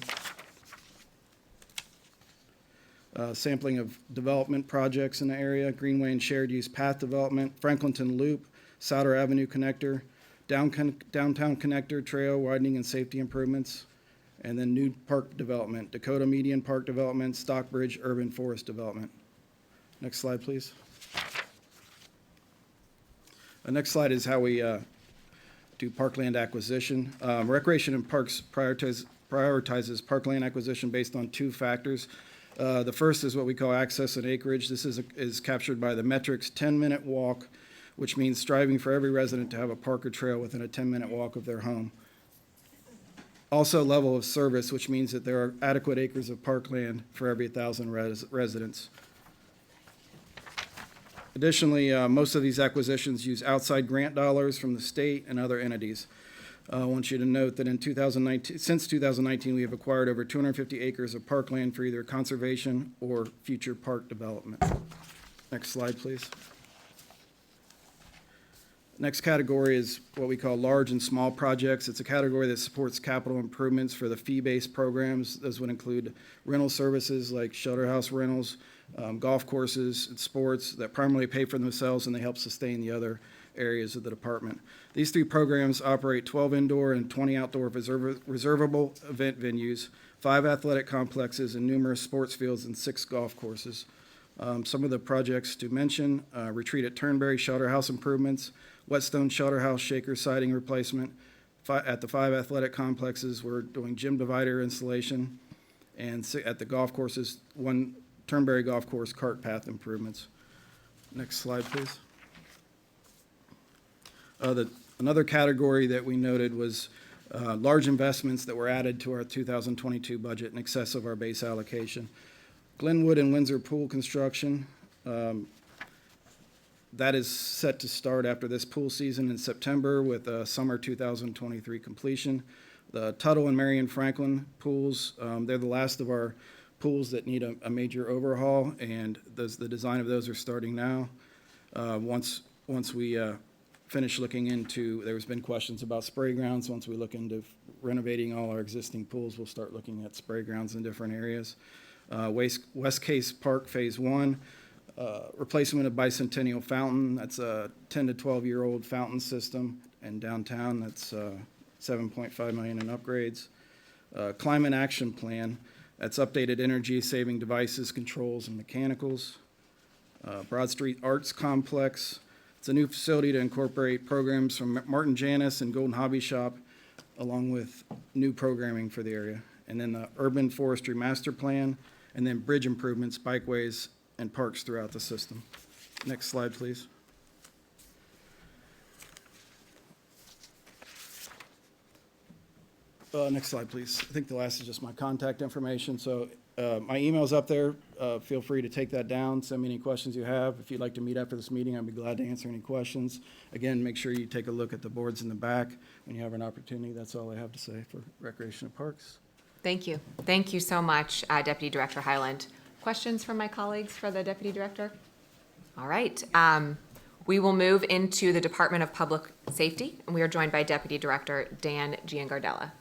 S3: Sampling of development projects in the area, Greenway and Shared Use Path Development, Franklinton Loop, Souder Avenue Connector, Downtown Connector Trail Widening and Safety Improvements, and then new park development, Dakota Median Park Development, Stockbridge Urban Forest Development. Next slide, please. The next slide is how we do parkland acquisition. Recreation and Parks prioritizes parkland acquisition based on 2 factors. The first is what we call access and acreage. This is captured by the metrics 10-minute walk, which means striving for every resident to have a park or trail within a 10-minute walk of their home. Also, level of service, which means that there are adequate acres of parkland for every 1,000 residents. Additionally, most of these acquisitions use outside grant dollars from the state and other entities. I want you to note that since 2019, we have acquired over 250 acres of parkland for either conservation or future park development. Next slide, please. Next category is what we call large and small projects. It's a category that supports capital improvements for the fee-based programs. Those would include rental services like shelter house rentals, golf courses, and sports that primarily pay for themselves, and they help sustain the other areas of the department. These 3 programs operate 12 indoor and 20 outdoor reservable event venues, 5 athletic complexes, and numerous sports fields and 6 golf courses. Some of the projects to mention, Retreat at Turnberry Shelter House improvements, Whetstone Shelter House shaker siding replacement. At the 5 athletic complexes, we're doing gym divider installation, and at the golf courses, 1 Turnberry Golf Course cart path improvements. Next slide, please. Another category that we noted was large investments that were added to our 2022 budget in excess of our base allocation. Glenwood and Windsor pool construction, that is set to start after this pool season in September with summer 2023 completion. The Tuttle and Marion Franklin pools, they're the last of our pools that need a major overhaul, and the design of those are starting now. Once we finish looking into, there's been questions about spray grounds. Once we look into renovating all our existing pools, we'll start looking at spray grounds in different areas. West Case Park Phase 1, replacement of Bicentennial Fountain, that's a 10 to 12-year-old fountain system in downtown, that's 7.5 million in upgrades. Climate Action Plan, that's updated energy-saving devices, controls, and mechanicals. Broad Street Arts Complex, it's a new facility to incorporate programs from Martin Janis and Golden Hobby Shop, along with new programming for the area. And then the Urban Forestry Master Plan, and then bridge improvements, bikeways, and parks throughout the system. Next slide, please. Next slide, please. I think the last is just my contact information. So my email's up there. Feel free to take that down. Send me any questions you have. If you'd like to meet after this meeting, I'd be glad to answer any questions. Again, make sure you take a look at the boards in the back when you have an opportunity. That's all I have to say for Recreation and Parks.
S1: Thank you. Thank you so much, Deputy Director Highland. Questions from my colleagues for the Deputy Director? All right. We will move into the Department of Public Safety, and we are joined by Deputy Director Dan Giangardella.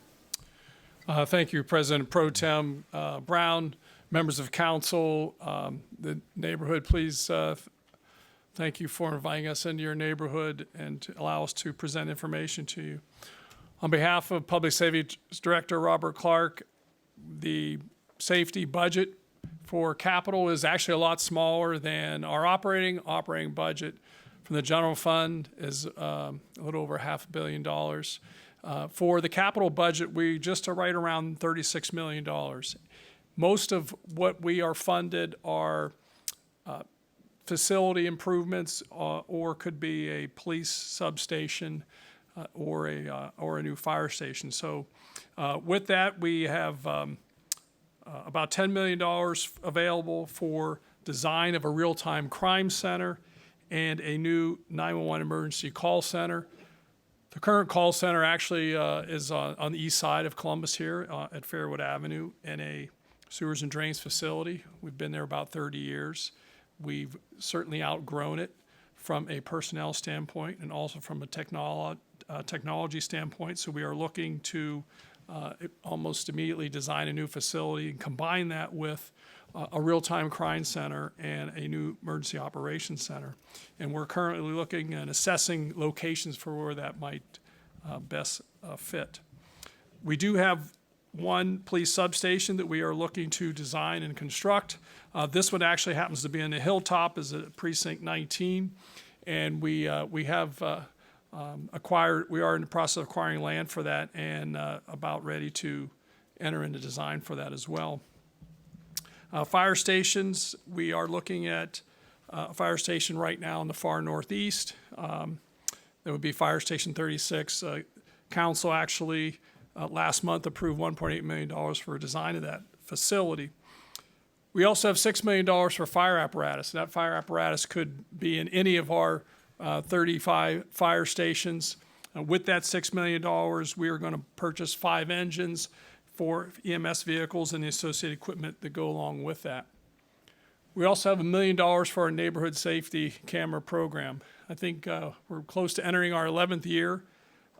S10: Thank you, President Pro Tem Brown, members of council, the neighborhood. Please thank you for inviting us into your neighborhood and to allow us to present information to you. On behalf of Public Safety Director Robert Clark, the safety budget for capital is actually a lot smaller than our operating budget from the general fund is a little over $500 million. For the capital budget, we just are right around $36 million. Most of what we are funded are facility improvements or could be a police substation or a new fire station. So with that, we have about $10 million available for design of a real-time crime center and a new 911 emergency call center. The current call center actually is on the east side of Columbus here at Fairwood Avenue in a sewers and drains facility. We've been there about 30 years. We've certainly outgrown it from a personnel standpoint and also from a technology standpoint. So we are looking to almost immediately design a new facility and combine that with a real-time crime center and a new emergency operations center. And we're currently looking and assessing locations for where that might best fit. We do have one police substation that we are looking to design and construct. This one actually happens to be in the Hilltop, is at Precinct 19, and we are in the process of acquiring land for that and about ready to enter into design for that as well. Fire stations, we are looking at a fire station right now in the far northeast. That would be Fire Station 36. Council actually last month approved $1.8 million for a design of that facility. We also have $6 million for fire apparatus. That fire apparatus could be in any of our 35 fire stations. With that $6 million, we are going to purchase 5 engines for EMS vehicles and the associated equipment that go along with that. We also have $1 million for our neighborhood safety camera program. I think we're close to entering our 11th year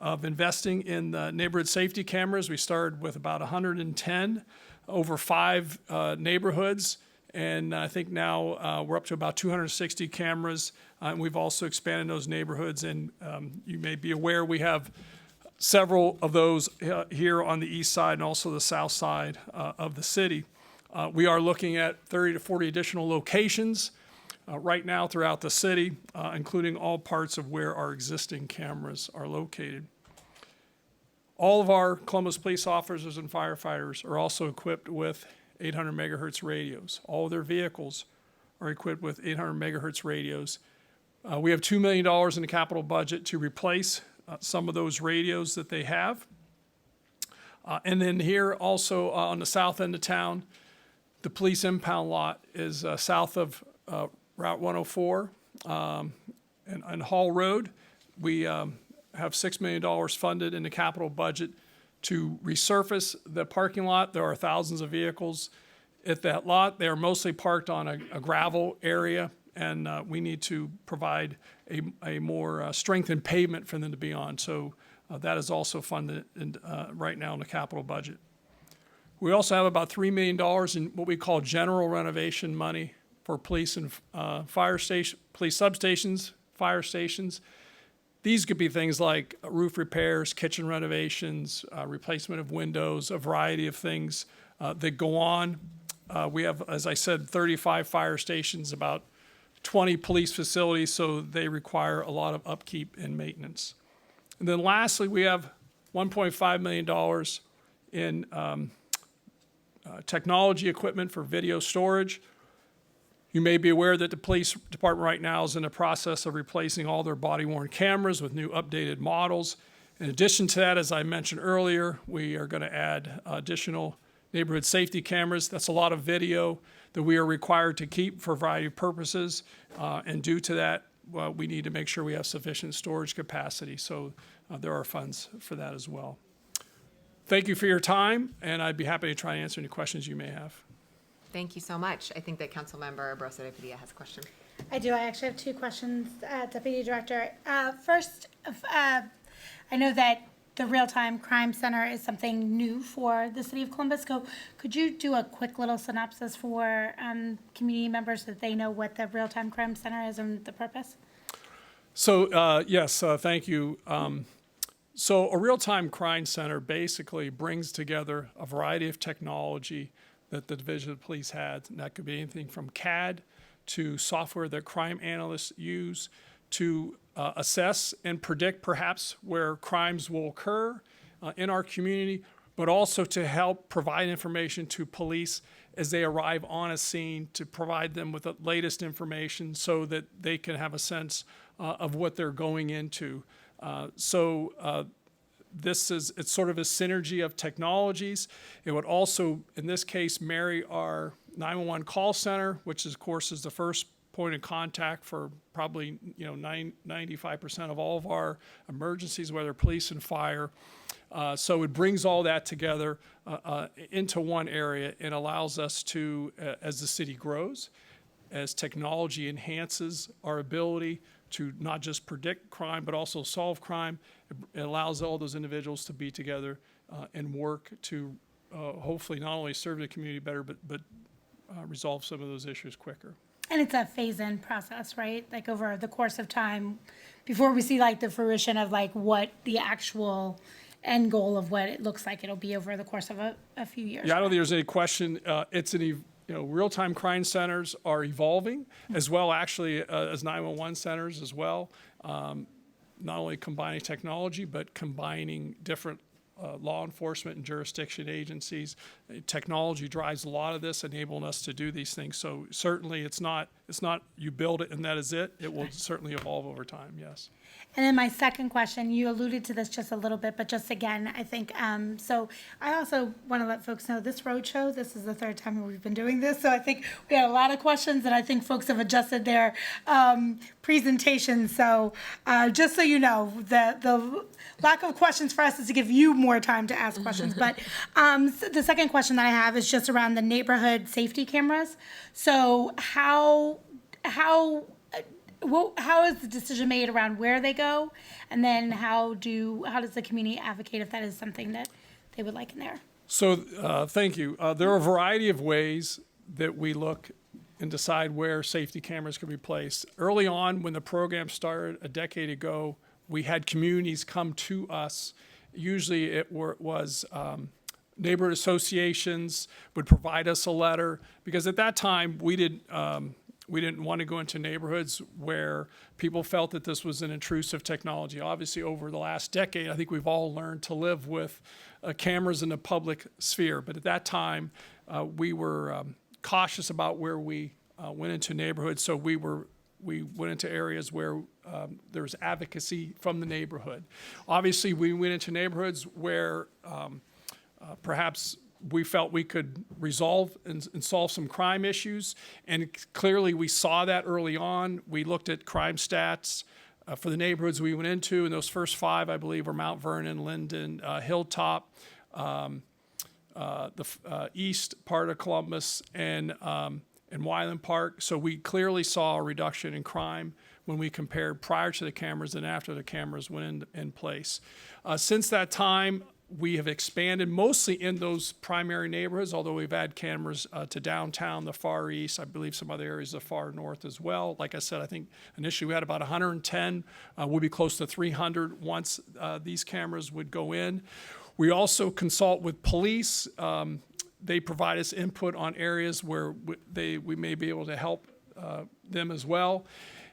S10: of investing in neighborhood safety cameras. We started with about 110 over 5 neighborhoods, and I think now we're up to about 260 cameras. And we've also expanded those neighborhoods, and you may be aware we have several of those here on the east side and also the south side of the city. We are looking at 30 to 40 additional locations right now throughout the city, including all parts of where our existing cameras are located. All of our Columbus police officers and firefighters are also equipped with 800 megahertz radios. All of their vehicles are equipped with 800 megahertz radios. We have $2 million in the capital budget to replace some of those radios that they have. And then here also on the south end of town, the police impound lot is south of Route 104 and Hall Road. We have $6 million funded in the capital budget to resurface the parking lot. There are thousands of vehicles at that lot. They are mostly parked on a gravel area, and we need to provide a more strengthened pavement for them to be on. So that is also funded right now in the capital budget. We also have about $3 million in what we call general renovation money for police and police substations, fire stations. These could be things like roof repairs, kitchen renovations, replacement of windows, a variety of things that go on. We have, as I said, 35 fire stations, about 20 police facilities, so they require a lot of upkeep and maintenance. And then lastly, we have $1.5 million in technology equipment for video storage. You may be aware that the police department right now is in the process of replacing all their body-worn cameras with new updated models. In addition to that, as I mentioned earlier, we are going to add additional neighborhood safety cameras. That's a lot of video that we are required to keep for a variety of purposes. And due to that, we need to make sure we have sufficient storage capacity. So there are funds for that as well. Thank you for your time, and I'd be happy to try and answer any questions you may have.
S1: Thank you so much. I think that Councilmember Brosa de Padilla has a question.
S11: I do. I actually have two questions, Deputy Director. First, I know that the RealTime Crime Center is something new for the City of Columbus. So could you do a quick little synopsis for community members so that they know what the RealTime Crime Center is and the purpose?
S10: So, yes, thank you. So a real-time crime center basically brings together a variety of technology that the Division of Police has. And that could be anything from CAD to software that crime analysts use to assess and predict perhaps where crimes will occur in our community, but also to help provide information to police as they arrive on a scene, to provide them with the latest information so that they can have a sense of what they're going into. It's sort of a synergy of technologies. It would also, in this case, marry our 911 call center, which of course is the first point of contact for probably 95% of all of our emergencies, whether police and fire. So it brings all that together into one area and allows us to, as the city grows, as technology enhances our ability to not just predict crime, but also solve crime. It allows all those individuals to be together and work to hopefully not only serve the community better, but resolve some of those issues quicker.
S11: And it's a phase-in process, right? Like over the course of time, before we see like the fruition of like what the actual end goal of what it looks like it'll be over the course of a few years.
S10: Yeah, I don't think there's any question. Real-time crime centers are evolving as well, actually, as 911 centers as well. Not only combining technology, but combining different law enforcement and jurisdiction agencies. Technology drives a lot of this, enabling us to do these things. So certainly it's not you build it and that is it. It will certainly evolve over time, yes.
S11: And then my second question, you alluded to this just a little bit, but just again, I think, so I also want to let folks know this roadshow, this is the third time we've been doing this. So I think we had a lot of questions and I think folks have adjusted their presentations. So just so you know, the lack of questions for us is to give you more time to ask questions. But so the second question that I have is just around the neighborhood safety cameras. So how is the decision made around where they go, and then how does the community advocate if that is something that they would like in there?
S10: So thank you. There are a variety of ways that we look and decide where safety cameras can be placed. Early on, when the program started a decade ago, we had communities come to us. Usually it was neighborhood associations would provide us a letter, because at that time we didn't want to go into neighborhoods where people felt that this was an intrusive technology. Obviously, over the last decade, I think we've all learned to live with cameras in the public sphere. But at that time, we were cautious about where we went into neighborhoods. So we went into areas where there was advocacy from the neighborhood. Obviously, we went into neighborhoods where perhaps we felt we could resolve and solve some crime issues. And clearly we saw that early on. We looked at crime stats for the neighborhoods we went into, and those first 5, I believe, were Mount Vernon, Linden, Hilltop, the east part of Columbus, and Wyland Park. So we clearly saw a reduction in crime when we compared prior to the cameras and after the cameras went in place. Since that time, We have expanded mostly in those primary neighborhoods, although we've had cameras to downtown, the far east, I believe some other areas the far north as well. Like I said, I think initially we had about 110. We'll be close to 300 once these cameras would go in. We also consult with police. They provide us input on areas where we may be able to help them as well.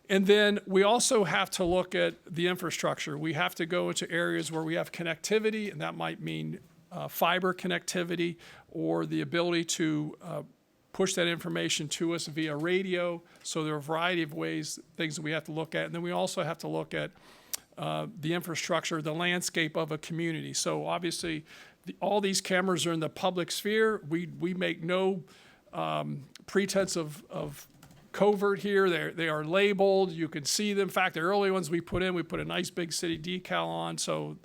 S10: And then we also have to look at the infrastructure. We have to go into areas where we have connectivity, and that might mean fiber connectivity or the ability to push that information to us via radio. So there are a variety of ways, things that we have to look at. And then we also have to look at the infrastructure, the landscape of a community. So obviously, all these cameras are in the public sphere. We make no pretense of covert here. They are labeled. You can see them. In fact, the early ones we put a nice big city decal on. So,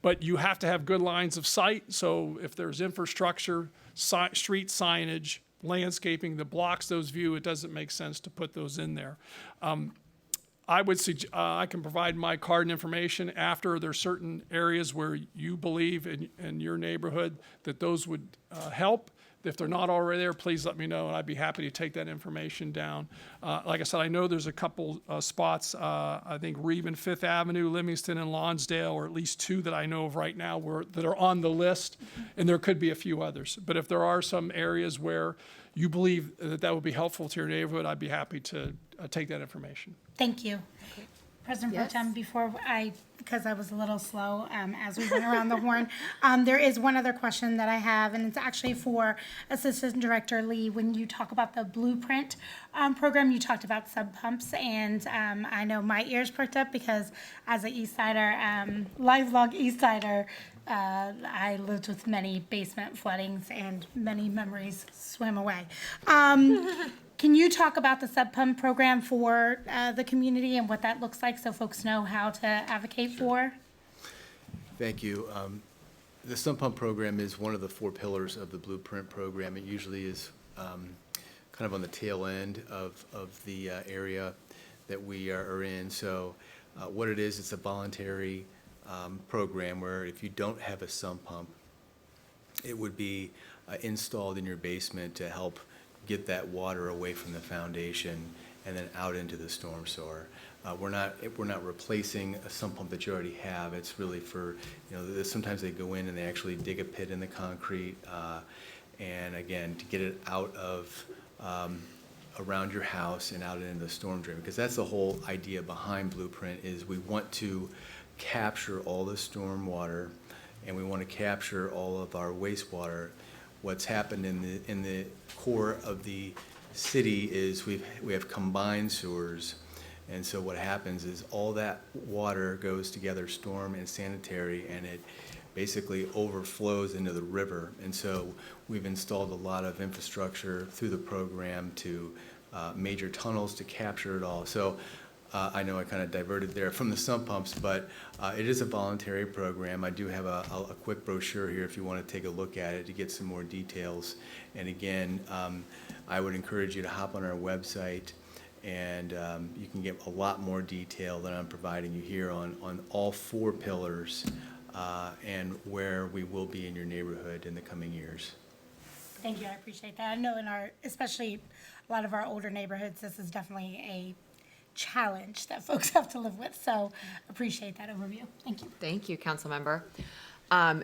S10: but you have to have good lines of sight. So if there's infrastructure, street signage, landscaping that blocks those views, it doesn't make sense to put those in there. I would suggest, I can provide my card and information after there's certain areas where you believe in your neighborhood that those would help. If they're not already there, please let me know, and I'd be happy to take that information down. Like I said, I know there's a couple spots, I think Reeve and Fifth Avenue, Livingston and Lonsdale, or at least two that I know of right now that are on the list, and there could be a few others. But if there are some areas where you believe that would be helpful to your neighborhood, I'd be happy to take that information.
S11: Thank you. President Pro
S1: Yes.
S11: Tem, because I was a little slow as we went around the horn, there is one other question that I have, and it's actually for Assistant Director Lee. When you talk about the Blueprint program, you talked about sub pumps, and I know my ears perked up because as a East Sider, lifelong East Sider, I lived with many basement floodings and many memories swam away. Can you talk about the sub pump program for the community and what that looks like so folks know how to advocate for?
S4: Thank you. The Sump Pump program is one of the 4 pillars of the Blueprint program. It usually is kind of on the tail end of the area that we are in. So what it is, it's a voluntary program where if you don't have a sump pump, it would be installed in your basement to help get that water away from the foundation and then out into the storm sewer. We're not replacing a sump pump that you already have. It's really for, sometimes they go in and they actually dig a pit in the concrete, and again, to get it out of around your house and out into the storm drain, because that's the whole idea behind Blueprint is we want to capture all the storm water and we want to capture all of our wastewater. What's happened in the core of the city is we have combined sewers, and so what happens is all that water goes together, storm and sanitary, and it basically overflows into the river. And so we've installed a lot of infrastructure through the program to major tunnels to capture it all. So I know I kind of diverted there from the sump pumps, but it is a voluntary program. I do have a quick brochure here if you want to take a look at it to get some more details. And again, I would encourage you to hop on our website, and you can get a lot more detail than I'm providing you here on all 4 pillars and where we will be in your neighborhood in the coming years.
S11: Thank you, I appreciate that. I know especially a lot of our older neighborhoods, this is definitely a challenge that folks have to live with. So appreciate that overview. Thank you.
S1: Thank you, Councilmember.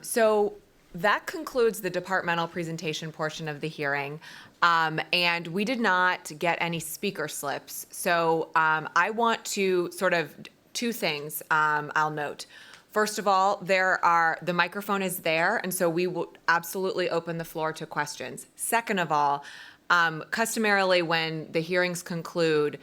S1: So that concludes the departmental presentation portion of the hearing. And we did not get any speaker slips. So I want to sort of 2 things I'll note. First of all, the microphone is there, and so we will absolutely open the floor to questions. Second of all, customarily when the hearings conclude,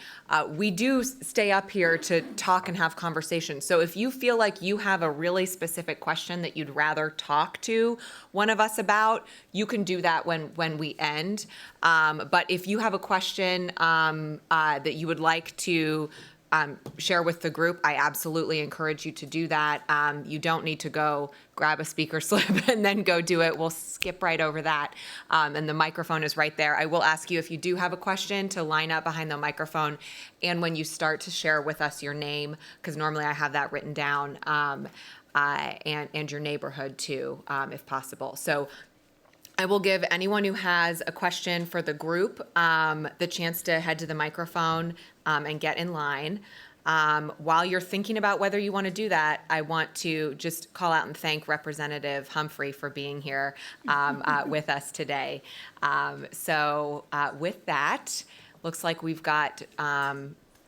S1: we do stay up here to talk and have conversations. So if you feel like you have a really specific question that you'd rather talk to one of us about, you can do that when we end. But if you have a question that you would like to share with the group, I absolutely encourage you to do that. You don't need to go grab a speaker slip and then go do it. We'll skip right over that. And the microphone is right there. I will ask you if you do have a question to line up behind the microphone. And when you start to share with us your name, because normally I have that written down, and your neighborhood too, if possible. So I will give anyone who has a question for the group the chance to head to the microphone and get in line. While you're thinking about whether you want to do that, I want to just call out and thank Representative Humphrey for being here with us today. With that, looks like we've got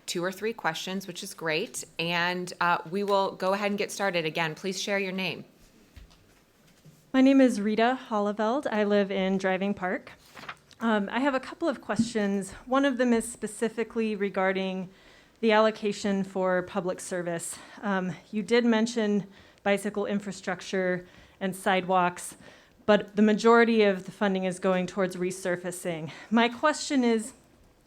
S1: 2 or 3 questions, which is great. And we will go ahead and get started. Again, please share your name.
S12: My name is Rita Holleveld. I live in Driving Park. I have a couple of questions. One of them is specifically regarding the allocation for public service. You did mention bicycle infrastructure and sidewalks, but the majority of the funding is going towards resurfacing. My question is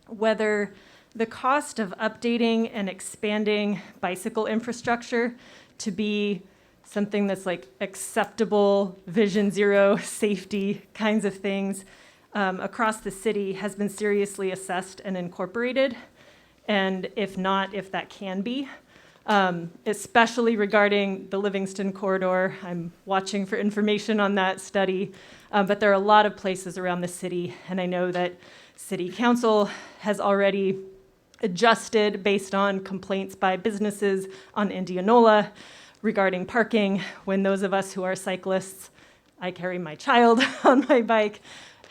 S12: whether the cost of updating and expanding bicycle infrastructure to be something that's like acceptable, Vision Zero, safety kinds of things across the city has been seriously assessed and incorporated. And if not, if that can be, especially regarding the Livingston corridor. I'm watching for information on that study, but there are a lot of places around the city, and I know that City Council has already adjusted based on complaints by businesses on Indianola regarding parking, when those of us who are cyclists, I carry my child on my bike,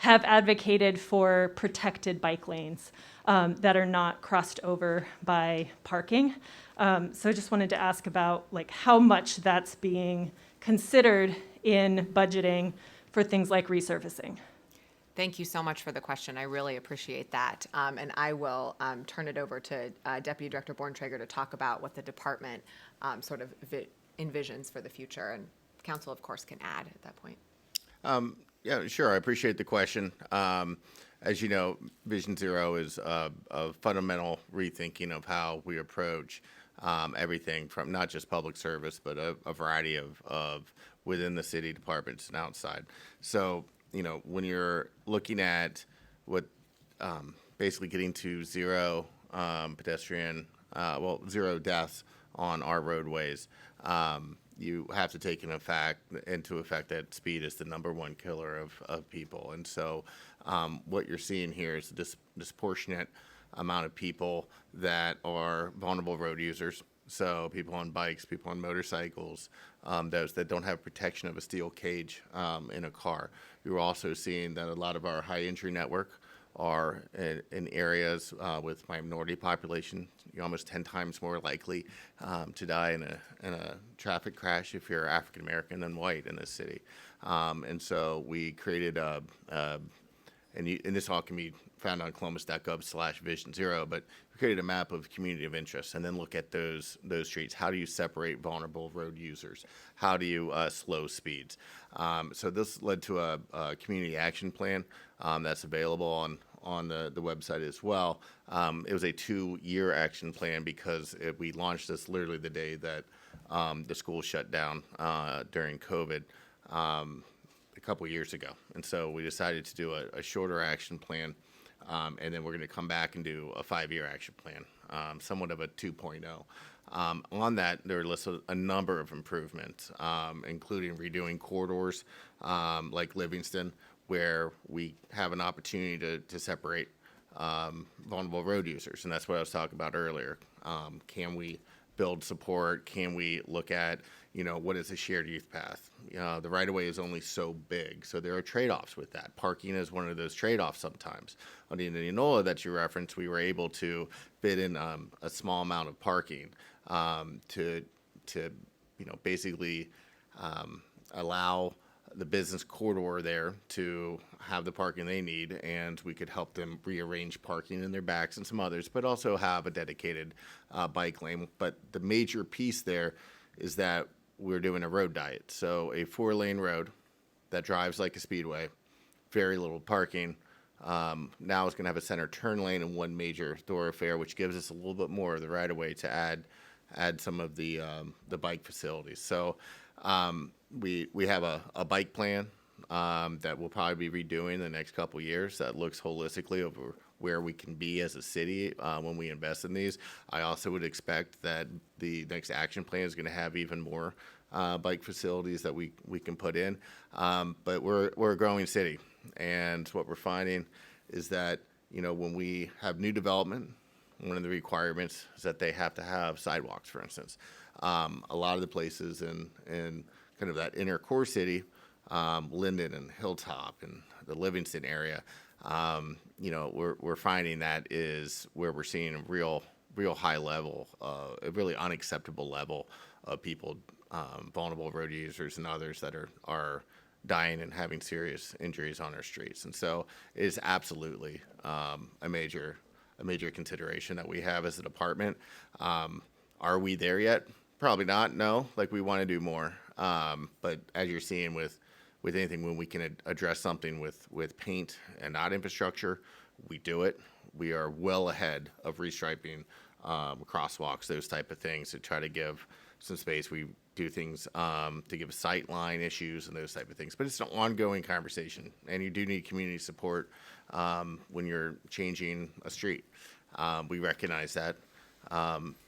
S12: have advocated for protected bike lanes that are not crossed over by parking. So I just wanted to ask about like how much that's being considered in budgeting for things like resurfacing.
S1: Thank you so much for the question. I really appreciate that. And I will turn it over to Deputy Director Borntrager to talk about what the department sort of envisions for the future. And council, of course, can add at that point.
S5: Yeah, sure. I appreciate the question. As you know, Vision Zero is a fundamental rethinking of how we approach everything from not just public service, but a variety of within the city departments and outside. So, you know, when you're looking at what basically getting to zero pedestrian, zero deaths on our roadways, you have to take into effect that speed is the #1 killer of people. And so what you're seeing here is a disproportionate amount of people that are vulnerable road users. So people on bikes, people on motorcycles, those that don't have protection of a steel cage in a car. You're also seeing that a lot of our high injury network are in areas with minority population. You're almost 10 times more likely to die in a traffic crash if you're African American than white in this city. And so we created and this all can be found on columbus.gov/Vision Zero, but we created a map of community of interest and then look at those streets. How do you separate vulnerable road users? How do you slow speeds? So this led to a community action plan that's available on the website as well. It was a 2-year action plan because we launched this literally the day that the school shut down during COVID. A couple years ago. And so we decided to do a shorter action plan, and then we're going to come back and do a 5-year action plan, somewhat of a 2.0. On that, there are listed a number of improvements, including redoing corridors like Livingston, where we have an opportunity to separate vulnerable road users. And that's what I was talking about earlier. Can we build support? Can we look at, what is a shared youth path? The right-of-way is only so big, so there are trade-offs with that. Parking is one of those trade-offs sometimes. On the Indianola that you referenced, we were able to fit in a small amount of parking to basically allow the business corridor there to have the parking they need, and we could help them rearrange parking in their backs and some others, but also have a dedicated bike lane. But the major piece there is that we're doing a road diet. So a 4-lane road that drives like a speedway, very little parking. Now it's going to have a center turn lane and one major thoroughfare, which gives us a little bit more of the right-of-way to add some of the bike facilities. So we have a bike plan that we'll probably be redoing the next couple years that looks holistically over where we can be as a city when we invest in these. I also would expect that the next action plan is going to have even more bike facilities that we can put in. But we're a growing city, and what we're finding is that, you know, when we have new development, one of the requirements is that they have to have sidewalks, for instance. A lot of the places in kind of that inner core city, Linden and Hilltop and the Livingston area, you know, we're finding that is where we're seeing a real high level, a really unacceptable level of people, vulnerable road users and others that are dying and having serious injuries on our streets. And so it is absolutely a major consideration that we have as a department. Are we there yet? Probably not, no. Like, we want to do more. But as you're seeing with anything, when we can address something with paint and not infrastructure, we do it. We are well ahead of restriping crosswalks, those type of things, to try to give some space. We do things to give sight line issues and those type of things. But it's an ongoing conversation, and you do need community support when you're changing a street. We recognize that.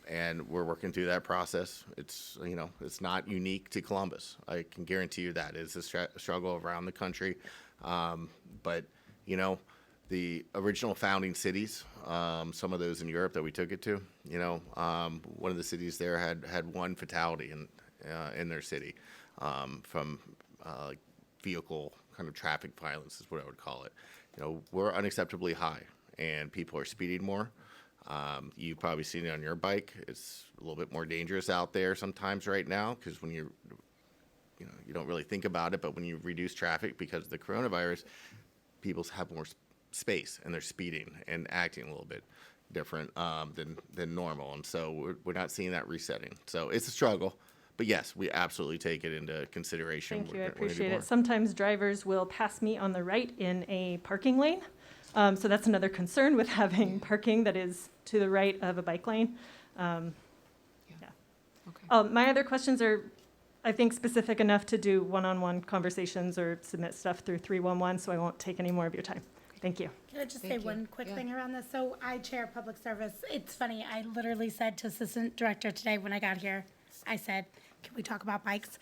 S5: And we're working through that process. It's, you know, it's not unique to Columbus. I can guarantee you that. It's a struggle around the country. But, you know, the original founding cities, some of those in Europe that we took it to, you know, one of the cities there had one fatality in their city from vehicle kind of traffic violence is what I would call it. You know, we're unacceptably high, and people are speeding more. You've probably seen it on your bike. It's a little bit more dangerous out there sometimes right now, because when you don't really think about it, but when you reduce traffic because of the coronavirus, people have more space, and they're speeding and acting a little bit different than normal. And so we're not seeing that resetting. So it's a struggle. But yes, we absolutely take it into consideration.
S12: Thank you, I
S5: We're gonna do
S12: appreciate
S5: more.
S12: it. Sometimes drivers will pass me on the right in a parking lane. So that's another concern with having parking that is to the right of a bike lane. Yeah.
S1: Okay.
S12: My other questions are, I think, specific enough to do one-on-one conversations or submit stuff through 311, so I won't take any more of your time. Thank you.
S11: Can I just say
S1: Thank you.
S11: one quick
S1: Yeah.
S11: thing around this? So I chair public service. It's funny, I literally said to Assistant Director today when I got here, I said, can we talk about bikes?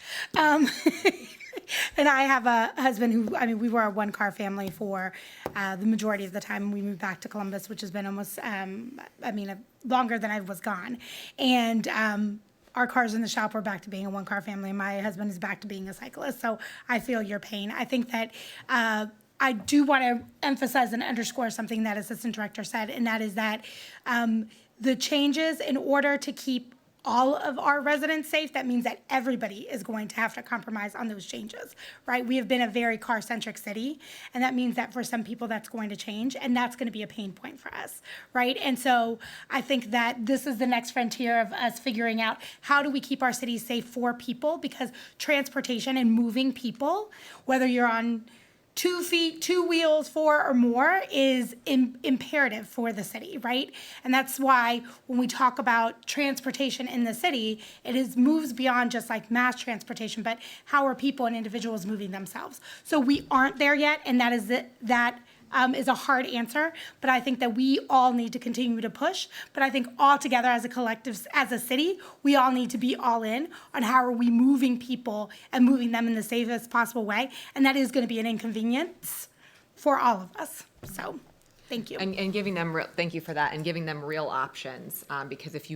S11: And I have a husband who, I mean, we were a one-car family for the majority of the time. We moved back to Columbus, which has been almost, longer than I was gone. And our cars in the shop, we're back to being a one-car family. My husband is back to being a cyclist, so I feel your pain. I think that I do want to emphasize and underscore something that Assistant Director said, and that is that the changes, in order to keep all of our residents safe, that means that everybody is going to have to compromise on those changes, right? We have been a very car-centric city, and that means that for some people that's going to change, and that's going to be a pain point for us, right? And so I think that this is the next frontier of us figuring out how do we keep our cities safe for people, because transportation and moving people, whether you're on 2 feet, 2 wheels, 4 or more, is imperative for the city, right? And that's why when we talk about transportation in the city, it moves beyond just like mass transportation, but how are people and individuals moving themselves? So we aren't there yet, and that is a hard answer, but I think that we all need to continue to push. But I think all together as a collective, as a city, we all need to be all in on how are we moving people and moving them in the safest possible way. And that is going to be an inconvenience for all of us. So, thank you.
S1: And giving them, thank you for that, and giving them real options, because if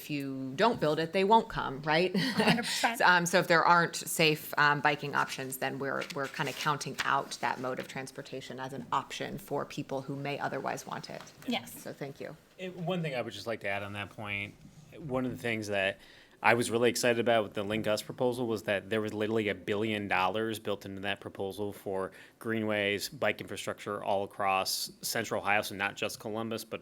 S1: you don't build it, they won't come, right?
S11: 100%.
S1: So if there aren't safe biking options, then we're kind of counting out that mode of transportation as an option for people who may otherwise want it.
S11: Yes.
S1: So thank you.
S7: One thing I would just like to add on that point, one of the things that I was really excited about with the Link Us proposal was that there was literally $1 billion built into that proposal for greenways, bike infrastructure all across Central Ohio, so not just Columbus, but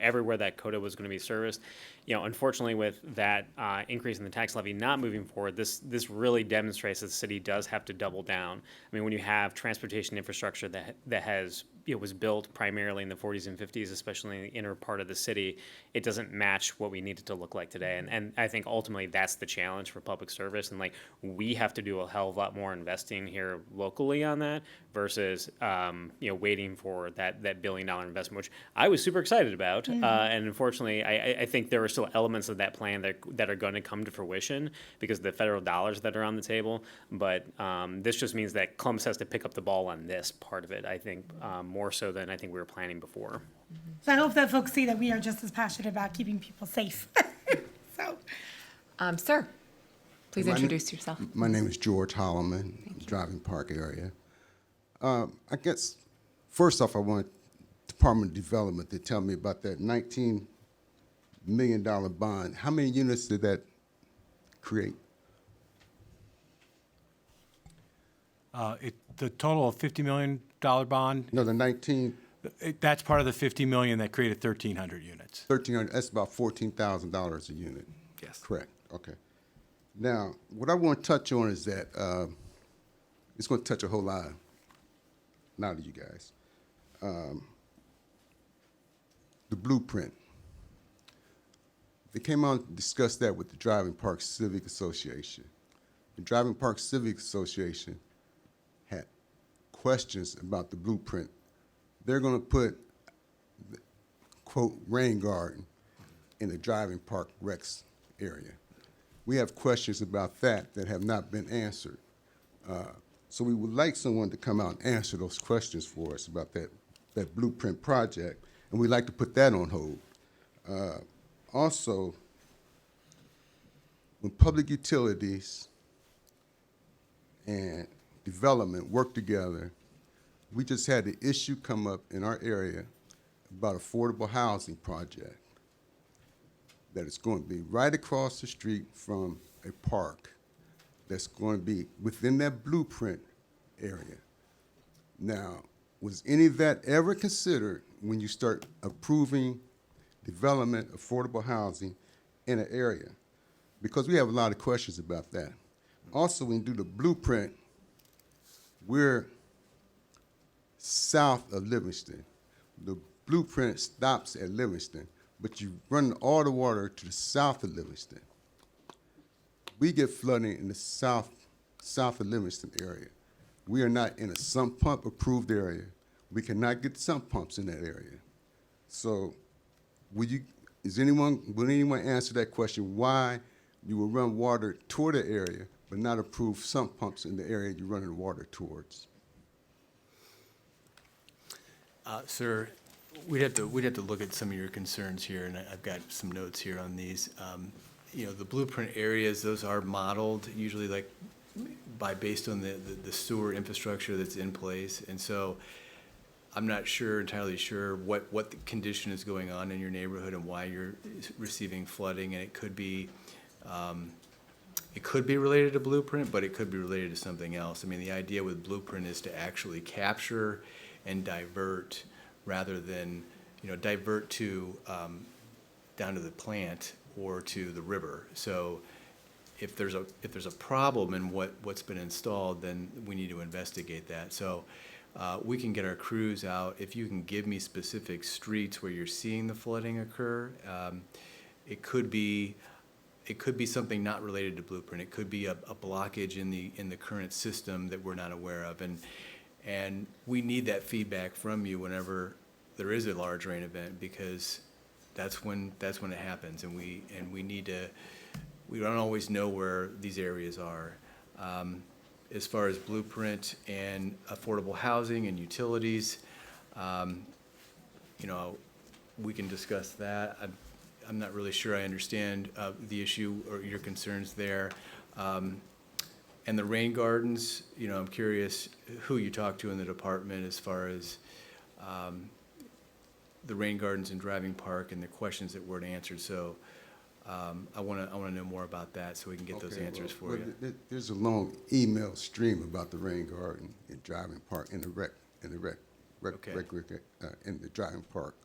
S7: everywhere that COTA was going to be serviced. Unfortunately, with that increase in the tax levy not moving forward, this really demonstrates that the city does have to double down. I mean, when you have transportation infrastructure that has was built primarily in the 40s and 50s, especially in the inner part of the city, it doesn't match what we need it to look like today. And I think ultimately that's the challenge for public service. And like, we have to do a hell of a lot more investing here locally on that versus, waiting for that $1 billion investment, which I was super excited about. And unfortunately, I think there are still elements of that plan that are going to come to fruition because of the federal dollars that are on the table. But this just means that Columbus has to pick up the ball on this part of it, I think, more so than I think we were planning before.
S11: So I hope that folks see that we are just as passionate about keeping people safe. So,
S1: Sir, please
S13: My na-
S1: introduce yourself.
S13: My name is George Holloman, Driving Park area. I guess, first off, I want Department of Development to tell me about that $19 million bond. How many units did that create?
S9: The total of $50 million bond,
S13: No, the 19,
S9: that's part of the $50 million that created 1,300 units.
S13: 1,300, that's about $14,000 a unit.
S9: Yes.
S13: Correct, okay. Now, what I want to touch on is that, it's going to touch a whole lot of you guys. The blueprint. They came out and discussed that with the Driving Park Civic Association. The Driving Park Civic Association had questions about the blueprint. They're going to put, the, quote, rain garden in the Driving Park Rex area. We have questions about that have not been answered. So we would like someone to come out and answer those questions for us about that blueprint project, and we'd like to put that on hold. Also, when public utilities and development work together, we just had the issue come up in our area about affordable housing project that is going to be right across the street from a park that's going to be within that blueprint area. Now, was any of that ever considered when you start approving development, affordable housing in an area? Because we have a lot of questions about that. Also, when you do the blueprint, we're south of Livingston. The blueprint stops at Livingston, but you run all the water to the south of Livingston. We get flooding in the south of Livingston area. We are not in a sump pump approved area. We cannot get sump pumps in that area. So will anyone answer that question, why you will run water toward the area but not approve sump pumps in the area you're running water towards?
S4: Sir, we'd have to look at some of your concerns here, and I've got some notes here on these. The blueprint areas, those are modeled usually like based on the sewer infrastructure that's in place, and so I'm not entirely sure what the condition is going on in your neighborhood and why you're receiving flooding, and it could be related to blueprint, but it could be related to something else. I mean, the idea with blueprint is to actually capture and divert rather than, divert to down to the plant or to the river. So if there's a problem in what's been installed, then we need to investigate that. So we can get our crews out. If you can give me specific streets where you're seeing the flooding occur, it could be something not related to blueprint. It could be a blockage in the current system that we're not aware of, and we need that feedback from you whenever there is a large rain event, because that's when it happens, and we don't always know where these areas are. As far as blueprint and affordable housing and utilities, we can discuss that. I'm not really sure I understand the issue or your concerns there. And the rain gardens, I'm curious who you talk to in the department as far as the rain gardens in Driving Park and the questions that weren't answered. So I want to know more about that so we can get those answers for you.
S13: There's a long email stream about the rain garden in Driving Park in the Driving Park.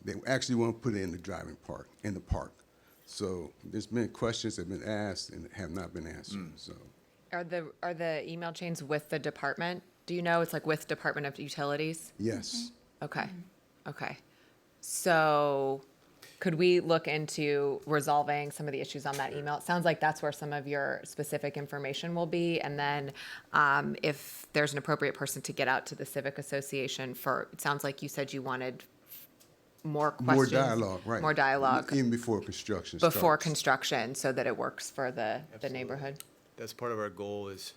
S13: They actually want to put it in the Driving Park, in the park. So there's been questions that have been asked and have not been answered. So
S1: Are the email chains with the department? Do you know? It's like with Department of Utilities?
S13: Yes.
S1: Okay, okay. So could we look into resolving some of the issues on that email? It sounds like that's where some of your specific information will be. And then if there's an appropriate person to get out to the Civic Association for, it sounds like you said you wanted more questions.
S13: More dialogue, right.
S1: More dialogue.
S13: Even before construction
S1: Before
S13: starts.
S1: construction, so that it works for the neighborhood.
S4: That's part of our goal is,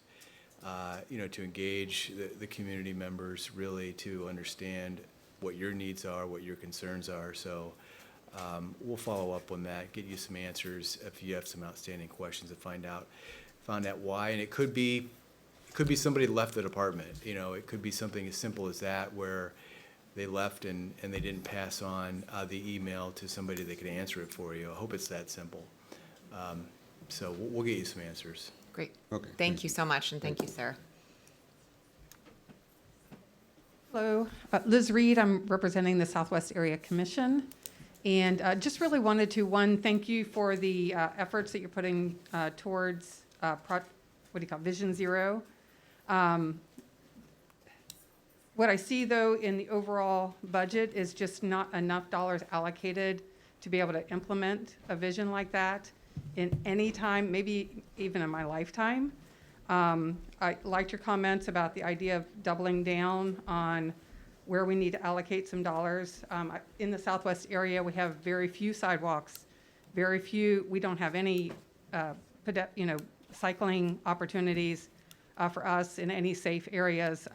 S4: to engage the community members, really to understand what your needs are, what your concerns are. So we'll follow up on that, get you some answers if you have some outstanding questions to find out why. And it could be somebody left the department. It could be something as simple as that, where they left and they didn't pass on the email to somebody that could answer it for you. I hope it's that simple. So we'll get you some answers.
S1: Great.
S13: Okay,
S1: Thank you so much, and thank you, sir.
S14: Hello, Liz Reed. I'm representing the Southwest Area Commission. And just really wanted to, one, thank you for the efforts that you're putting towards, Vision Zero. What I see, though, in the overall budget is just not enough dollars allocated to be able to implement a vision like that in any time, maybe even in my lifetime. I liked your comments about the idea of doubling down on where we need to allocate some dollars. In the Southwest area, we have very few sidewalks, we don't have any, cycling opportunities for us in any safe areas.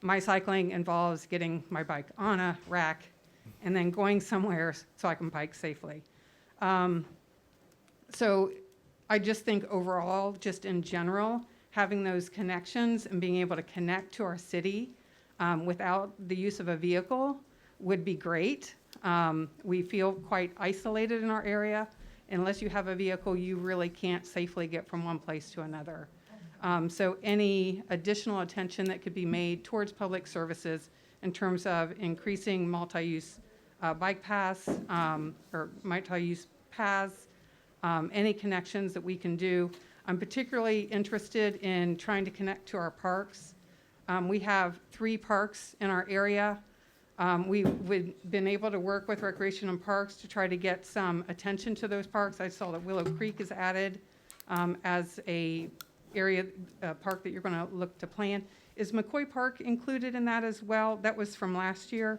S14: My cycling involves getting my bike on a rack and then going somewhere so I can bike safely. So I just think overall, just in general, having those connections and being able to connect to our city without the use of a vehicle would be great. We feel quite isolated in our area. Unless you have a vehicle, you really can't safely get from one place to another. So any additional attention that could be made towards public services in terms of increasing multi-use bike paths or multi-use paths, any connections that we can do. I'm particularly interested in trying to connect to our parks. We have 3 parks in our area. We've been able to work with Recreation and Parks to try to get some attention to those parks. I saw that Willow Creek is added as a park that you're going to look to plan. Is McCoy Park included in that as well? That was from last year.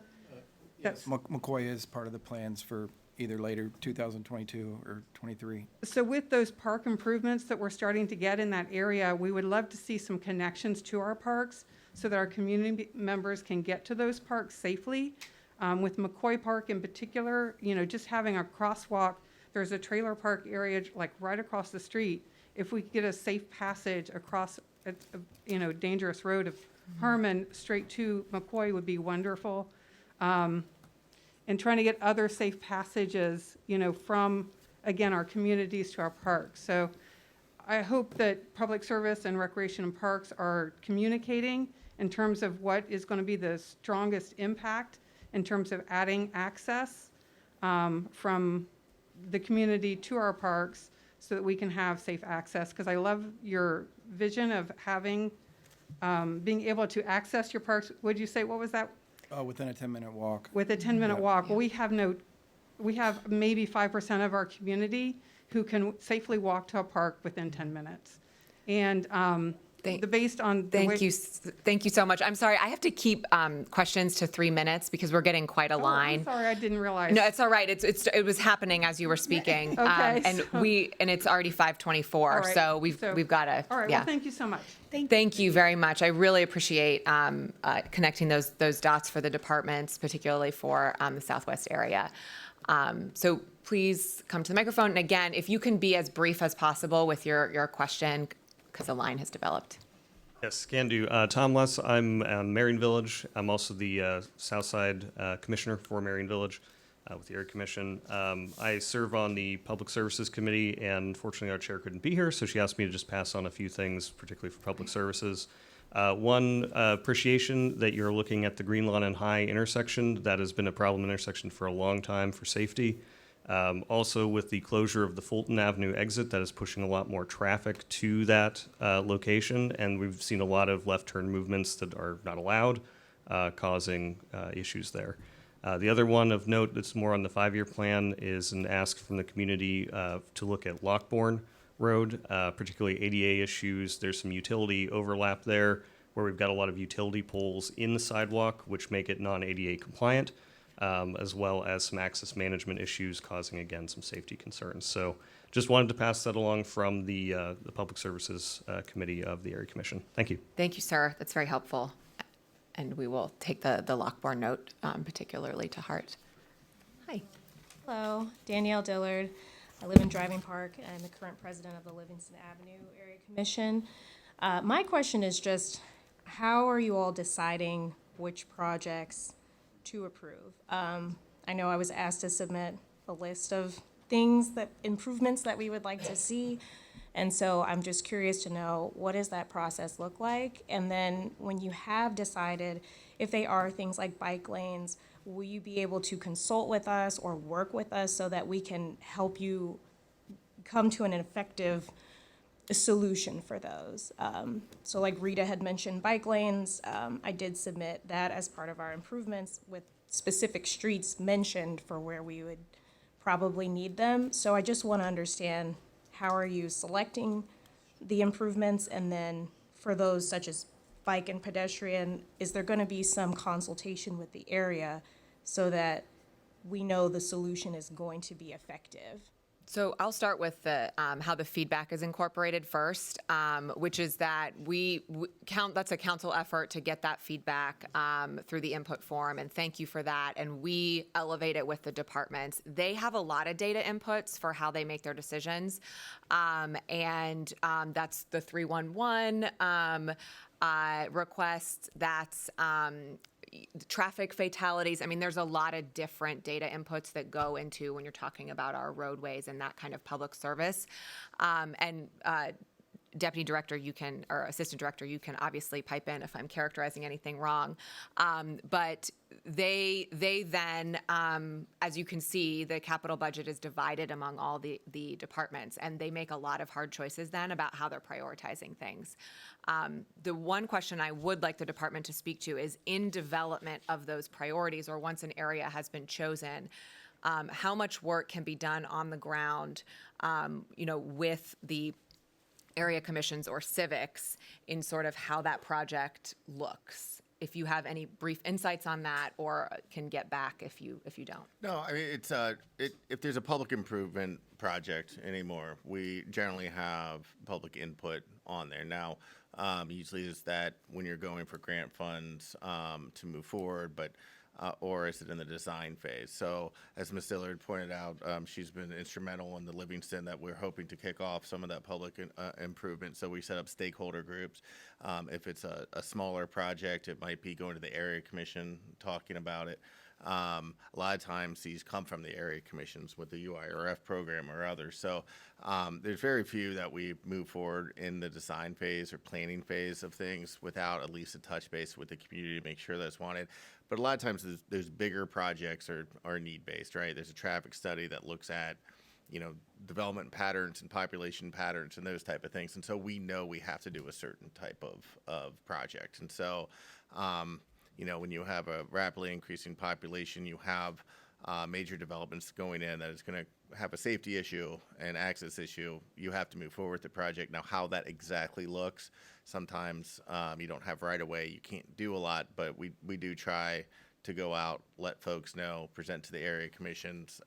S3: Yes, McCoy is part of the plans for either later 2022 or 23.
S14: So with those park improvements that we're starting to get in that area, we would love to see some connections to our parks so that our community members can get to those parks safely. With McCoy Park in particular, just having a crosswalk, there's a trailer park area like right across the street. If we could get a safe passage across a dangerous road of Harmon straight to McCoy would be wonderful. And trying to get other safe passages, from, again, our communities to our parks. So I hope that Public Service and Recreation and Parks are communicating in terms of what is going to be the strongest impact in terms of adding access from the community to our parks so that we can have safe access. Because I love your vision of having, being able to access your parks. Would you say, what was that?
S3: Within a 10-minute walk.
S14: With a 10-minute walk. Well, we have maybe 5% of our community who can safely walk to a park within 10 minutes. And based on the way.
S1: Thank you so much. I'm sorry, I have to keep questions to 3 minutes because we're getting quite a line.
S14: I'm sorry, I didn't realize.
S1: No, it's all right. It was happening as you were speaking.
S14: Okay,
S1: and it's already 5:24,
S14: right,
S1: so we've got to.
S14: All right,
S1: yeah.
S14: well, thank you so much.
S1: Thank you very much. I really appreciate connecting those dots for the departments, particularly for the Southwest area. So please come to the microphone. And again, if you can be as brief as possible with your question, because a line has developed.
S15: Yes, can do. Tom Less, I'm Marion Village. I'm also the Southside Commissioner for Marion Village with the Area Commission. I serve on the Public Services Committee, and unfortunately our chair couldn't be here, so she asked me to just pass on a few things, particularly for public services. One, appreciation that you're looking at the Green Lawn and High intersection. That has been a problem intersection for a long time for safety. Also, with the closure of the Fulton Avenue exit, that is pushing a lot more traffic to that location, and we've seen a lot of left turn movements that are not allowed, causing issues there. The other one of note that's more on the 5-year plan is an ask from the community to look at Lockbourne Road, particularly ADA issues. There's some utility overlap there where we've got a lot of utility poles in the sidewalk, which make it non-ADA compliant, as well as some access management issues causing, again, some safety concerns. So just wanted to pass that along from the Public Services Committee of the Area Commission. Thank you.
S1: Thank you, sir. That's very helpful. And we will take the Lockbourne note particularly to heart. Hi.
S16: Hello, Danielle Dillard. I live in Driving Park. I'm the current president of the Livingston Avenue Area Commission. My question is just, how are you all deciding which projects to approve? I know I was asked to submit a list of improvements that we would like to see. And so I'm just curious to know, what does that process look like? And then when you have decided if they are things like bike lanes, will you be able to consult with us or work with us so that we can help you come to an effective solution for those? So like Rita had mentioned bike lanes, I did submit that as part of our improvements with specific streets mentioned for where we would probably need them. So I just want to understand, how are you selecting the improvements? And then for those such as bike and pedestrian, is there going to be some consultation with the area so that we know the solution is going to be effective?
S1: So I'll start with the how the feedback is incorporated first, which is that that's a council effort to get that feedback through the input form, and thank you for that. And we elevate it with the departments. They have a lot of data inputs for how they make their decisions, and that's the 311 requests. That's traffic fatalities. I mean, there's a lot of different data inputs that go into when you're talking about our roadways and that kind of public service. Deputy Director, or Assistant Director, you can obviously pipe in if I'm characterizing anything wrong. But they then, as you can see, the capital budget is divided among all the departments, and they make a lot of hard choices then about how they're prioritizing things. The one question I would like the department to speak to is, in development of those priorities, or once an area has been chosen, how much work can be done on the ground, with the area commissions or civics in sort of how that project looks. If you have any brief insights on that, or can get back if you don't.
S5: No, I mean, it's if there's a public improvement project anymore, we generally have public input on there. Now, usually is that when you're going for grant funds to move forward, but or is it in the design phase? So as Ms. Dillard pointed out, she's been instrumental in the Livingston that we're hoping to kick off some of that public improvement. So we set up stakeholder groups. If it's a smaller project, it might be going to the area commission, talking about it. A lot of times these come from the area commissions with the UIRF program or others. So there's very few that we move forward in the design phase or planning phase of things without at least a touch base with the community to make sure that's wanted. But a lot of times there's bigger projects are need-based, right? There's a traffic study that looks at, development patterns and population patterns and those type of things. And so we know we have to do a certain type of project. And so, when you have a rapidly increasing population, you have major developments going in that is going to have a safety issue and access issue, you have to move forward with the project. Now, how that exactly looks, sometimes you don't have right away, you can't do a lot, but we do try to go out, let folks know, present to the area commissions.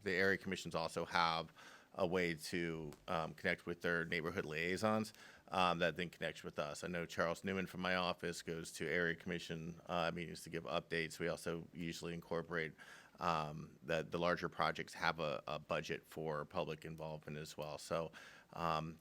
S5: The area commissions also have a way to connect with their neighborhood liaisons that then connects with us. I know Charles Newman from my office goes to area commission meetings to give updates. We also usually incorporate that the larger projects have a budget for public involvement as well. So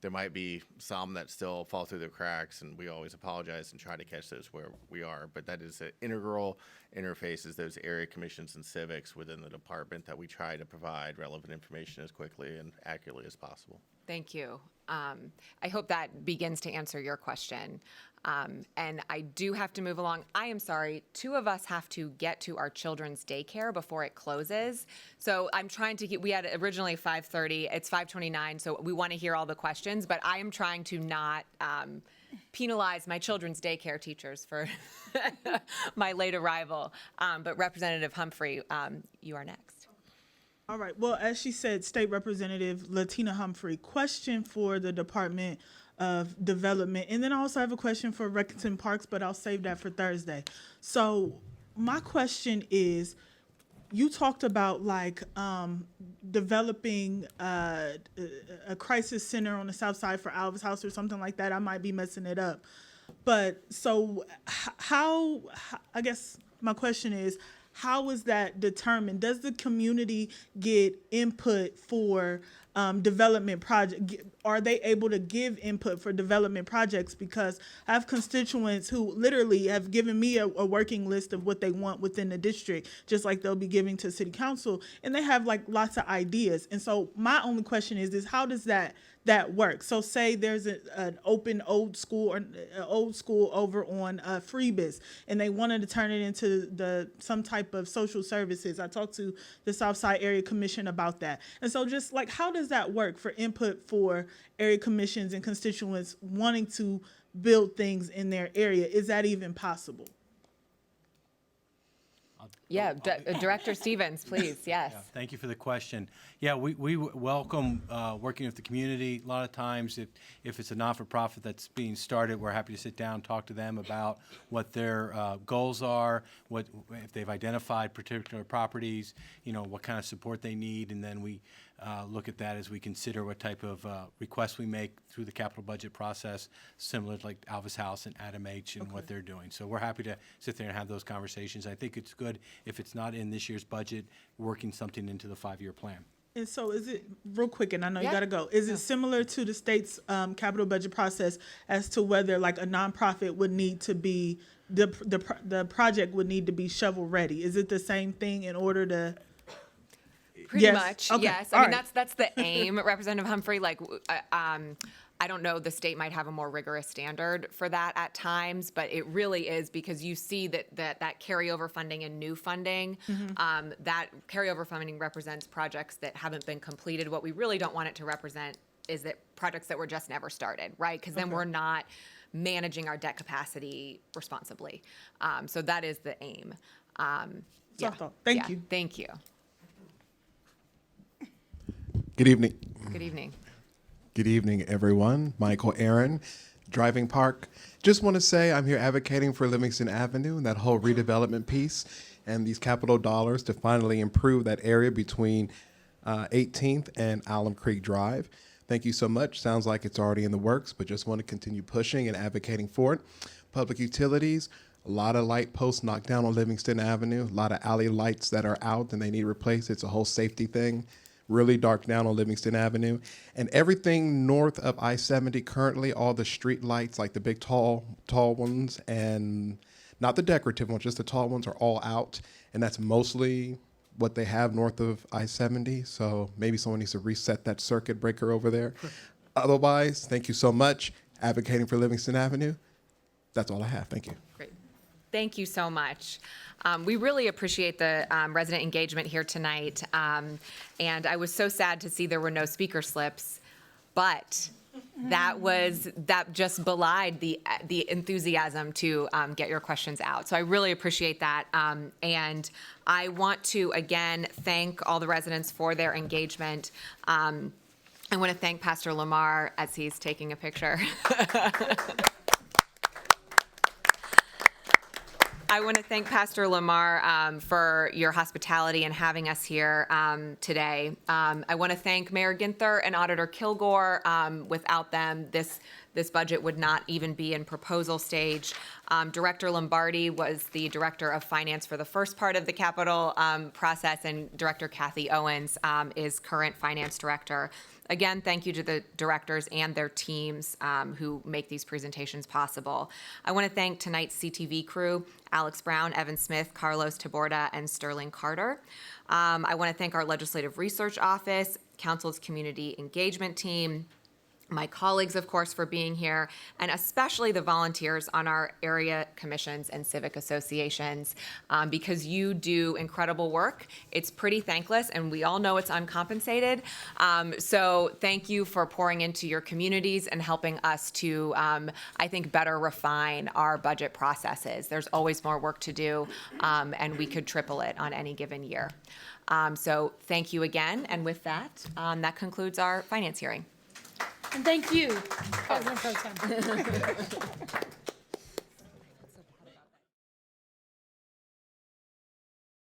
S5: there might be some that still fall through the cracks, and we always apologize and try to catch those where we are. But that is an integral interface, is those area commissions and civics within the department that we try to provide relevant information as quickly and accurately as possible.
S1: Thank you. I hope that begins to answer your question. And I do have to move along. I am sorry, two of us have to get to our children's daycare before it closes. So I'm trying to we had originally 5:30, it's 5:29, so we want to hear all the questions, but I am trying to not penalize my children's daycare teachers for my late arrival. But Representative Humphrey, you are next.
S17: All right. Well, as she said, State Representative Latina Humphrey, question for the Department of Development. And then I also have a question for Reckington Parks, but I'll save that for Thursday. So my question is, you talked about like developing a crisis center on the south side for Alva's House or something like that. I might be messing it up. But so how I guess my question is, how is that determined? Does the community get input for development project? Are they able to give input for development projects? Because I have constituents who literally have given me a working list of what they want within the district, just like they'll be giving to city council, and they have like lots of ideas. And so my only question is how does that work? So say there's an open old school over on Freebus, and they wanted to turn it into some type of social services. I talked to the Southside Area Commission about that. And so just like, how does that work for input for area commissions and constituents wanting to build things in their area? Is that even possible?
S1: Yeah, Director Stevens, please, yes.
S9: Yeah, thank you for the question. Yeah, we welcome working with the community. A lot of times, if it's a not-for-profit that's being started, we're happy to sit down, talk to them about what their goals are, what if they've identified particular properties, what kind of support they need, and then we look at that as we consider what type of requests we make through the capital budget process, similar to like Alva's House and Adam H. and what they're doing. So we're happy to sit there and have those conversations. I think it's good if it's not in this year's budget, working something into the 5-year plan.
S17: And so is it, real quick, and I know you
S1: Yeah.
S17: gotta go, is it similar to the state's capital budget process as to whether like a nonprofit would need to be, the project would need to be shovel ready? Is it the same thing in order to?
S1: Pretty
S17: Yes.
S1: much,
S17: Okay.
S1: yes.
S17: All
S1: I mean,
S17: right.
S1: that's the aim, Representative Humphrey. Like, I don't know, the state might have a more rigorous standard for that at times, but it really is because you see that carryover funding and new funding, that carryover funding represents projects that haven't been completed. What we really don't want it to represent is that projects that were just never started, right? Because then we're not managing our debt capacity responsibly. So that is the aim.
S17: So I thought. Thank you.
S1: Thank you.
S18: Good evening.
S1: Good evening.
S18: Good evening, everyone. Michael Aaron, Driving Park. Just want to say I'm here advocating for Livingston Avenue and that whole redevelopment piece and these capital dollars to finally improve that area between 18th and Alum Creek Drive. Thank you so much. Sounds like it's already in the works, but just want to continue pushing and advocating for it. Public utilities, a lot of light posts knocked down on Livingston Avenue, a lot of alley lights that are out and they need replaced. It's a whole safety thing. Really dark down on Livingston Avenue. And everything north of I-70 currently, all the street lights, like the big tall ones, and not the decorative ones, just the tall ones are all out. And that's mostly what they have north of I-70. So maybe someone needs to reset that circuit breaker over there. Otherwise, thank you so much. Advocating for Livingston Avenue. That's all I have. Thank you.
S1: Great. Thank you so much. We really appreciate the resident engagement here tonight. And I was so sad to see there were no speaker slips, but that just belied the enthusiasm to get your questions out. So I really appreciate that. And I want to, again, thank all the residents for their engagement. I want to thank Pastor Lamar as he's taking a picture. I want to thank Pastor Lamar for your hospitality and having us here today. I want to thank Mayor Ginther and Auditor Kilgore. Without them, this budget would not even be in proposal stage. Director Lombardi was the Director of Finance for the first part of the capital process, and Director Kathy Owens is current Finance Director. Again, thank you to the directors and their teams who make these presentations possible. I want to thank tonight's CTV crew, Alex Brown, Evan Smith, Carlos Taborda, and Sterling Carter. I want to thank our Legislative Research Office, Council's Community Engagement Team, my colleagues, of course, for being here, and especially the volunteers on our area commissions and civic associations, because you do incredible work. It's pretty thankless, and we all know it's uncompensated. So thank you for pouring into your communities and helping us to, I think, better refine our budget processes. There's always more work to do, and we could triple it on any given year. So thank you again, and with that, that concludes our finance hearing.
S11: And thank you, President Pro Tem.